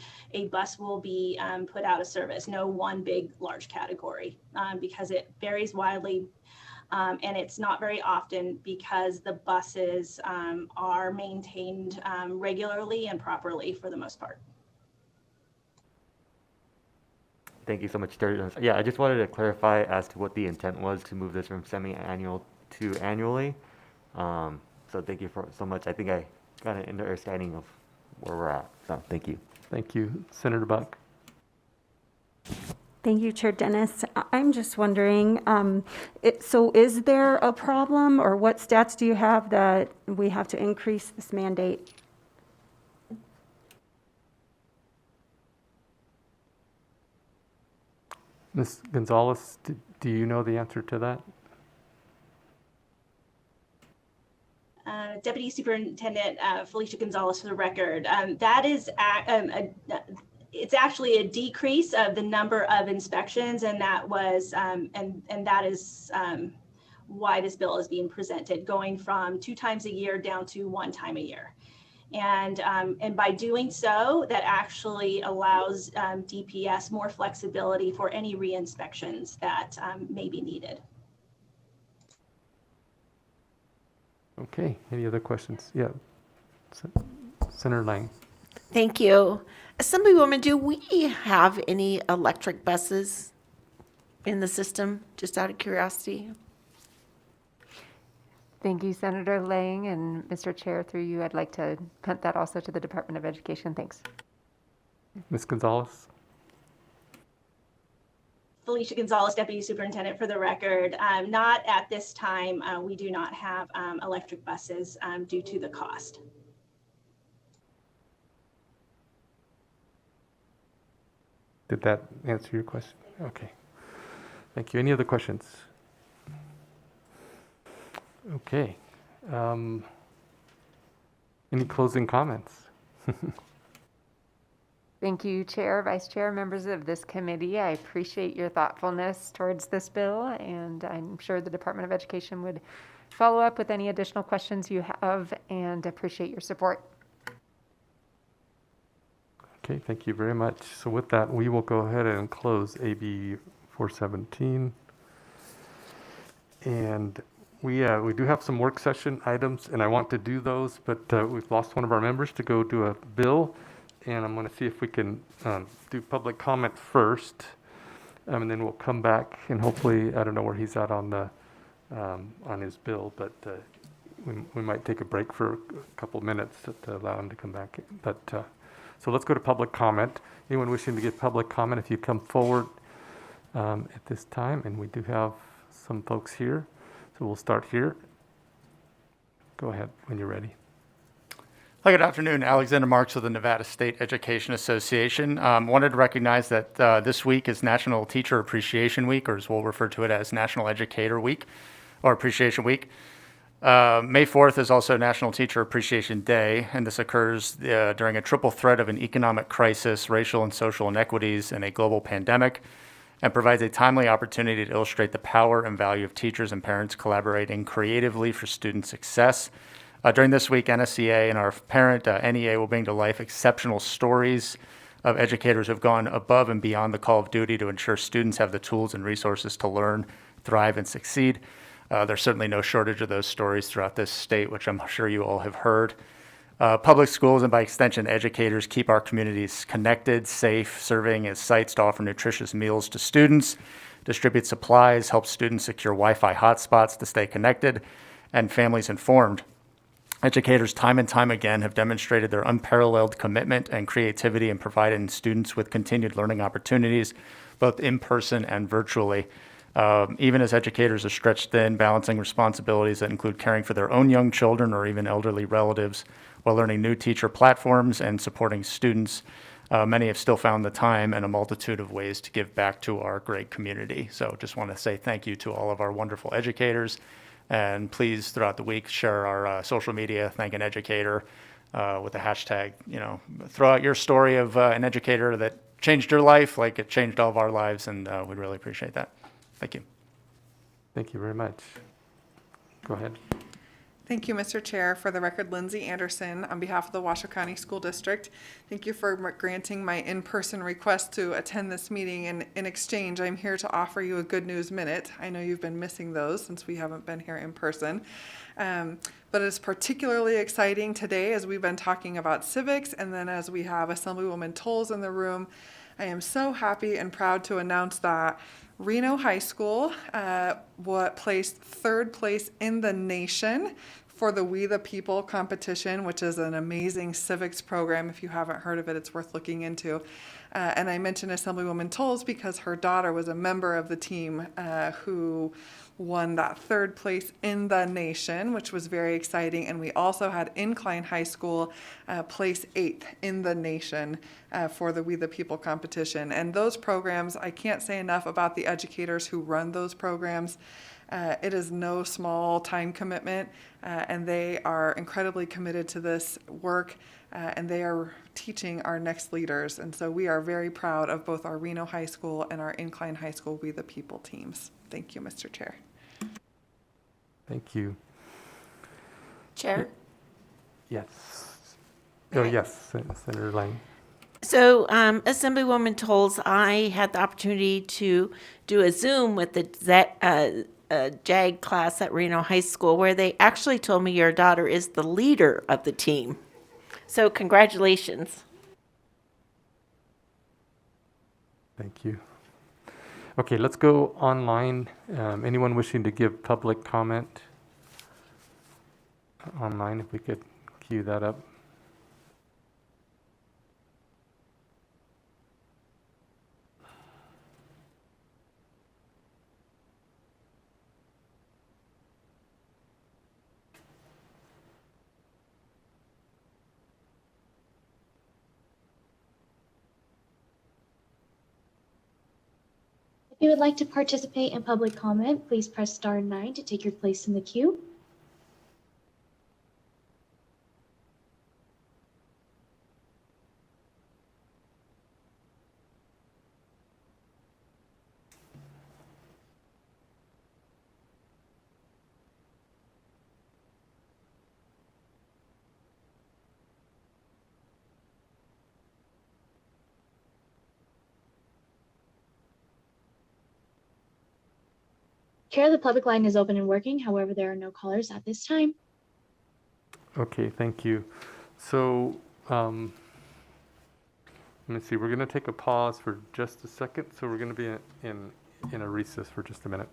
bus will be put out of service. No one big, large category, because it varies widely. And it's not very often, because the buses are maintained regularly and properly for the most part. Thank you so much, Chair. Yeah, I just wanted to clarify as to what the intent was to move this from semi-annual to annually. So thank you so much. I think I got an understanding of where we're at. So thank you. Thank you. Senator Buck. Thank you, Chair Dennis. I'm just wondering, so is there a problem, or what stats do you have that we have to increase this mandate? Ms. Gonzalez, do you know the answer to that? Deputy Superintendent Felicia Gonzalez, for the record. That is it's actually a decrease of the number of inspections, and that was and that is why this bill is being presented, going from 2 times a year down to 1 time a year. And by doing so, that actually allows DPS more flexibility for any re-inspections that may be needed. Okay, any other questions? Yeah, Senator Lang. Thank you. Assemblywoman, do we have any electric buses in the system, just out of curiosity? Thank you, Senator Lang, and Mr. Chair, through you, I'd like to punt that also to the Department of Education. Thanks. Ms. Gonzalez. Felicia Gonzalez, Deputy Superintendent, for the record. Not at this time. We do not have electric buses due to the cost. Did that answer your question? Okay. Thank you. Any other questions? Okay. Any closing comments? Thank you, Chair, Vice Chair, members of this committee. I appreciate your thoughtfulness towards this bill, and I'm sure the Department of Education would follow up with any additional questions you have, and appreciate your support. Okay, thank you very much. So with that, we will go ahead and close AB 417. And we do have some work session items, and I want to do those, but we've lost one of our members to go do a bill, and I'm going to see if we can do public comment first, and then we'll come back, and hopefully, I don't know where he's at on the on his bill, but we might take a break for a couple minutes to allow him to come back. But so let's go to public comment. Anyone wishing to give public comment, if you come forward at this time, and we do have some folks here. So we'll start here. Go ahead when you're ready. Hi, good afternoon. Alexander Marks of the Nevada State Education Association. Wanted to recognize that this week is National Teacher Appreciation Week, or as we'll refer to it as National Educator Week, or Appreciation Week. May 4th is also National Teacher Appreciation Day, and this occurs during a triple threat of an economic crisis, racial and social inequities, and a global pandemic, and provides a timely opportunity to illustrate the power and value of teachers and parents collaborating creatively for student success. During this week, NSCA and our parent NEA will bring to life exceptional stories of educators who have gone above and beyond the call of duty to ensure students have the tools and resources to learn, thrive, and succeed. There's certainly no shortage of those stories throughout this state, which I'm sure you all have heard. Public schools and by extension educators keep our communities connected, safe, serving as sites to offer nutritious meals to students, distribute supplies, help students secure Wi-Fi hotspots to stay connected, and families informed. Educators time and time again have demonstrated their unparalleled commitment and creativity in providing students with continued learning opportunities, both in person and virtually. Even as educators are stretched thin, balancing responsibilities that include caring for their own young children or even elderly relatives, while learning new teacher platforms and supporting students, many have still found the time and a multitude of ways to give back to our great community. So just want to say thank you to all of our wonderful educators, and please throughout the week share our social media, thank an educator, with the hashtag, throw out your story of an educator that changed your life like it changed all of our lives, and we'd really appreciate that. Thank you. Thank you very much. Go ahead. Thank you, Mr. Chair. For the record, Lindsay Anderson on behalf of the Washoe County School District. Thank you for granting my in-person request to attend this meeting. And in exchange, I'm here to offer you a good news minute. I know you've been missing those since we haven't been here in person. But it's particularly exciting today as we've been talking about civics, and then as we have Assemblywoman Tolles in the room. I am so happy and proud to announce that Reno High School placed third place in the nation for the We the People competition, which is an amazing civics program. If you haven't heard of it, it's worth looking into. And I mentioned Assemblywoman Tolles because her daughter was a member of the team who won that third place in the nation, which was very exciting. And we also had Incline High School place 8th in the nation for the We the People competition. And those programs, I can't say enough about the educators who run those programs. It is no small time commitment, and they are incredibly committed to this work, and they are teaching our next leaders. And so we are very proud of both our Reno High School and our Incline High School We the People teams. Thank you, Mr. Chair. Thank you. Chair? Yes. Oh, yes, Senator Lang. So, Assemblywoman Tolles, I had the opportunity to do a Zoom with the JAG class at Reno High School, where they actually told me your daughter is the leader of the team. So, congratulations. Thank you. Okay, let's go online. Anyone wishing to give public comment online, if we could queue that up. If you would like to participate in public comment, please press star 9 to take your place in the queue. Chair, the public line is open and working. However, there are no callers at this time. Okay, thank you. So, let me see, we're going to take a pause for just a second. So we're going to be in a recess for just a minute.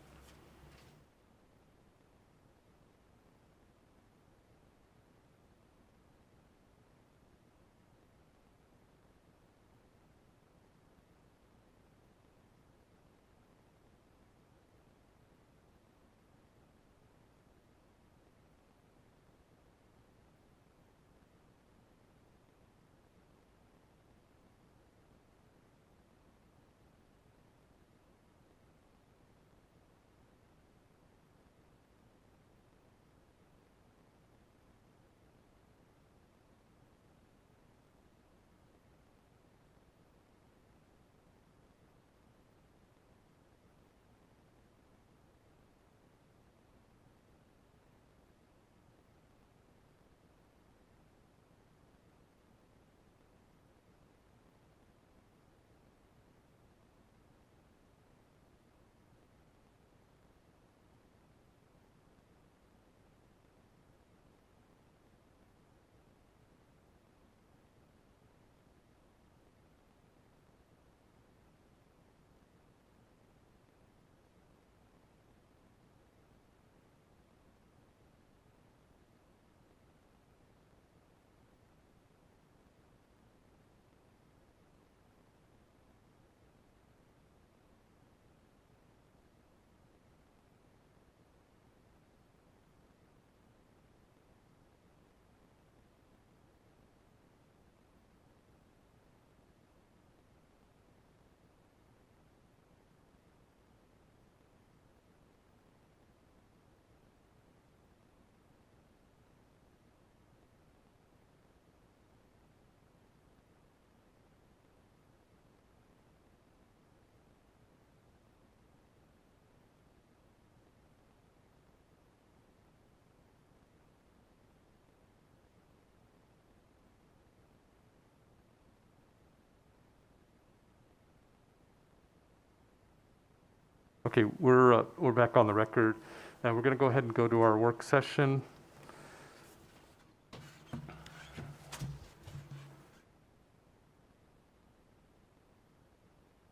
Okay, we're back on the record. We're going to go ahead and go to our work session.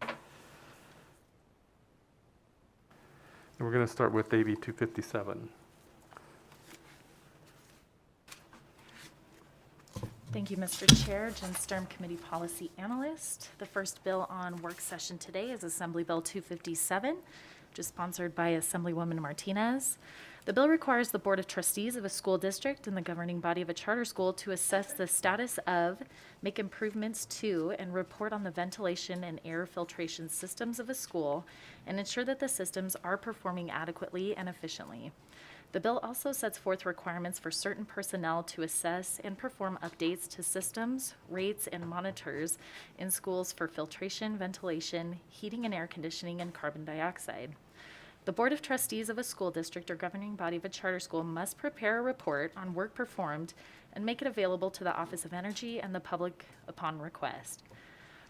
And we're going to start with AB 257. Thank you, Mr. Chair. Jen Sturm, Committee Policy Analyst. The first bill on work session today is Assembly Bill 257, which is sponsored by Assemblywoman Martinez. The bill requires the Board of Trustees of a school district and the governing body of a charter school to assess the status of, make improvements to, and report on the ventilation and air filtration systems of a school and ensure that the systems are performing adequately and efficiently. The bill also sets forth requirements for certain personnel to assess and perform updates to systems, rates, and monitors in schools for filtration, ventilation, heating and air conditioning, and carbon dioxide. The Board of Trustees of a school district or governing body of a charter school must prepare a report on work performed and make it available to the Office of Energy and the public upon request.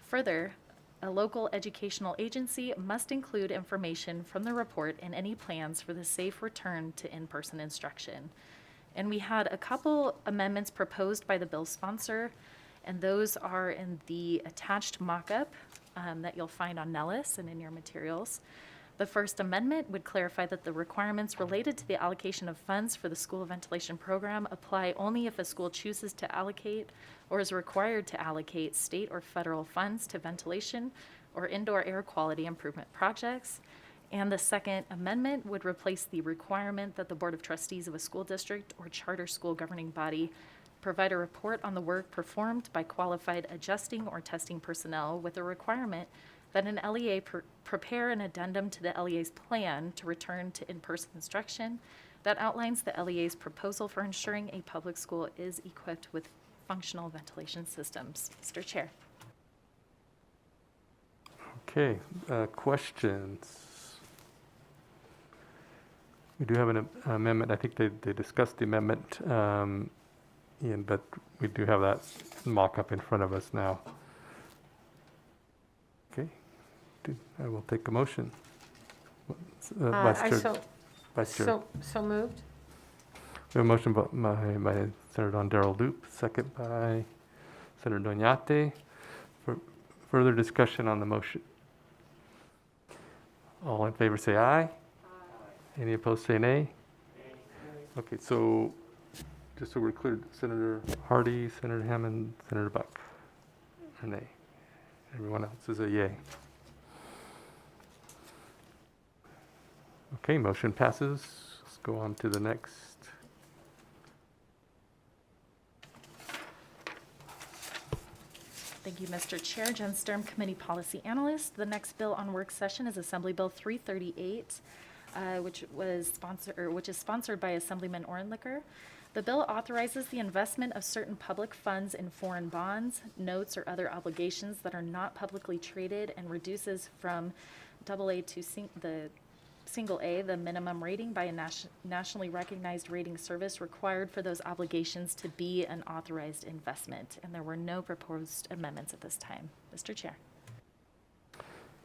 Further, a local educational agency must include information from the report in any plans for the safe return to in-person instruction. And we had a couple amendments proposed by the bill sponsor, and those are in the attached mock-up that you'll find on Nellis and in your materials. The first amendment would clarify that the requirements related to the allocation of funds for the school ventilation program apply only if a school chooses to allocate or is required to allocate state or federal funds to ventilation or indoor air quality improvement projects. And the second amendment would replace the requirement that the Board of Trustees of a school district or charter school governing body provide a report on the work performed by qualified adjusting or testing personnel with a requirement that an LEA prepare an addendum to the LEA's plan to return to in-person instruction that outlines the LEA's proposal for ensuring a public school is equipped with functional ventilation systems. Mr. Chair. Okay, questions? We do have an amendment. I think they discussed the amendment, Ian, but we do have that mock-up in front of us now. Okay, I will take a motion. Vice I Chair. Vice Chair. so moved. We have a motion by Senator Don Darrell Loop, second by Senator Doñate. For further discussion on the motion. All in favor say aye. Any opposed say nay. Okay, so just so we're clear, Senator Hardy, Senator Hammond, Senator Buck are nay. Everyone else is a yay. Okay, motion passes. Let's go on to the next. Thank you, Mr. Chair. Jen Sturm, Committee Policy Analyst. The next bill on work session is Assembly Bill 338, which is sponsored by Assemblyman Ornlicker. The bill authorizes the investment of certain public funds in foreign bonds, notes, or other obligations that are not publicly traded, and reduces from AA to the single A, the minimum rating by a nationally recognized rating service required for those obligations to be an authorized investment. And there were no proposed amendments at this time. Mr. Chair.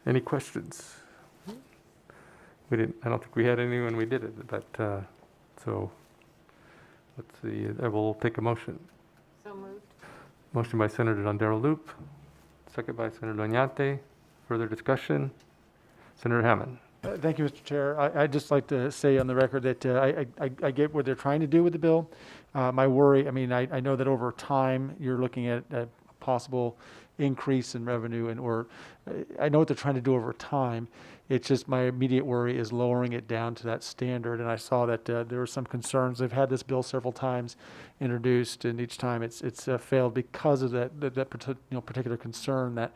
Any questions? I don't think we had any when we did it, but so let's see. I will take a motion. So moved. Motion by Senator Don Darrell Loop, second by Senator Doñate. Further discussion? Senator Hammond. Thank you, Mr. Chair. I'd just like to say on the record that I get what they're trying to do with the bill. My worry, I know that over time you're looking at a possible increase in revenue, I know what they're trying to do over time. It's just my immediate worry is lowering it down to that standard. And I saw that there were some concerns. They've had this bill several times introduced, and each time it's failed because of that particular concern that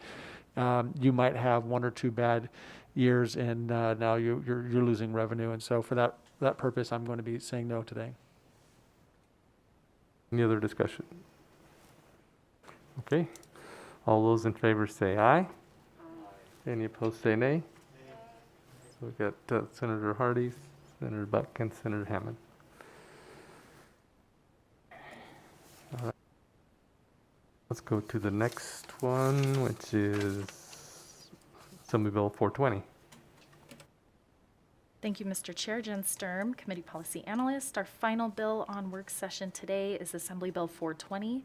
you might have one or two bad years, and now you're losing revenue. And so for that purpose, I'm going to be saying no today. Any other discussion? Okay. All those in favor say aye. Any opposed say nay. So we've got Senator Hardy, Senator Buck, and Senator Hammond. All right. Let's go to the next one, which is Assembly Bill 420. Thank you, Mr. Chair. Jen Sturm, Committee Policy Analyst. Our final bill on work session today is Assembly Bill 420,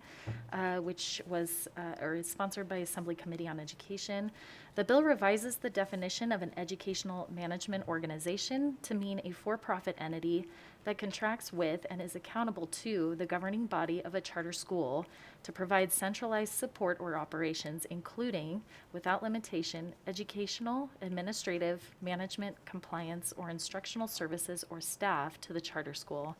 which was is sponsored by Assembly Committee on Education. The bill revises the definition of an educational management organization to mean a for-profit entity that contracts with and is accountable to the governing body of a charter school to provide centralized support or operations, including, without limitation, educational, administrative, management, compliance, or instructional services or staff to the charter school.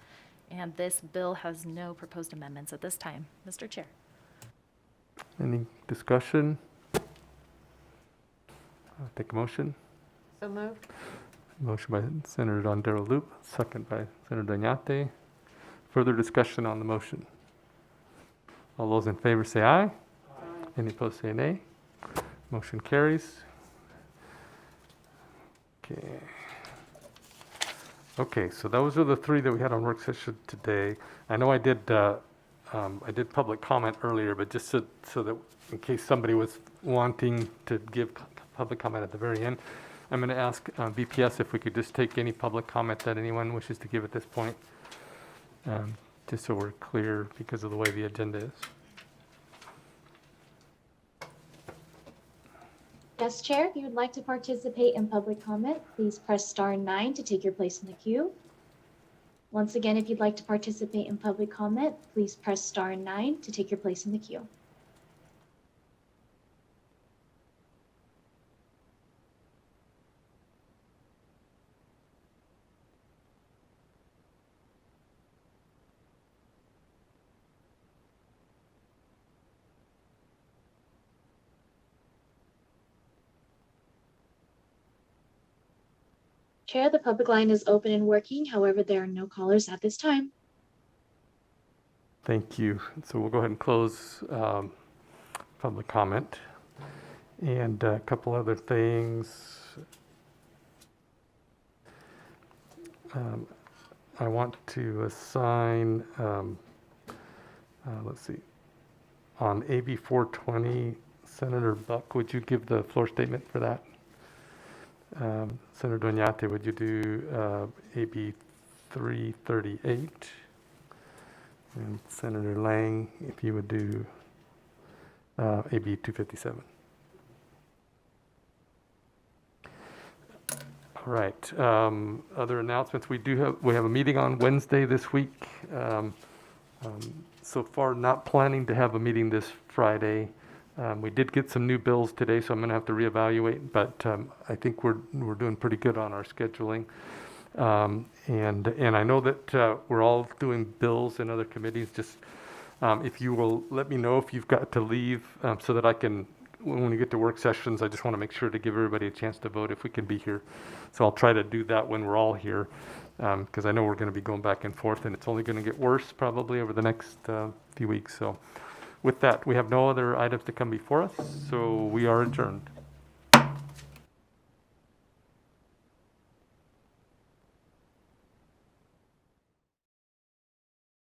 And this bill has no proposed amendments at this time. Mr. Chair. Any discussion? I'll take a motion. So moved. Motion by Senator Don Darrell Loop, second by Senator Doñate. Further discussion on the motion? All those in favor say aye. Aye. Any opposed say nay. Motion carries. Okay, so those are the three that we had on work session today. I know I did public comment earlier, but just so that in case somebody was wanting to give public comment at the very end, I'm going to ask BPS if we could just take any public comment that anyone wishes to give at this point, just so we're clear because of the way the agenda is. Yes, Chair, if you would like to participate in public comment, please press star 9 to take your place in the queue. Once again, if you'd like to participate in public comment, please press star 9 to take your place in the queue. Chair, the public line is open and working. However, there are no callers at this time. Thank you. So we'll go ahead and close public comment. And a couple other things. I want to assign, let's see, on AB 420, Senator Buck, would you give the floor statement for that? Senator Doñate, would you do AB 338? And Senator Lang, if you would do AB 257. All right. Other announcements. We have a meeting on Wednesday this week. So far, not planning to have a meeting this Friday. We did get some new bills today, so I'm going to have to reevaluate. But I think we're doing pretty good on our scheduling. And I know that we're all doing bills in other committees. Just if you will let me know if you've got to leave, so that I can, when we get to work sessions, I just want to make sure to give everybody a chance to vote if we can be here. So I'll try to do that when we're all here, because I know we're going to be going back and forth, and it's only going to get worse probably over the next few weeks. So with that, we have no other items to come before us, so we are adjourned.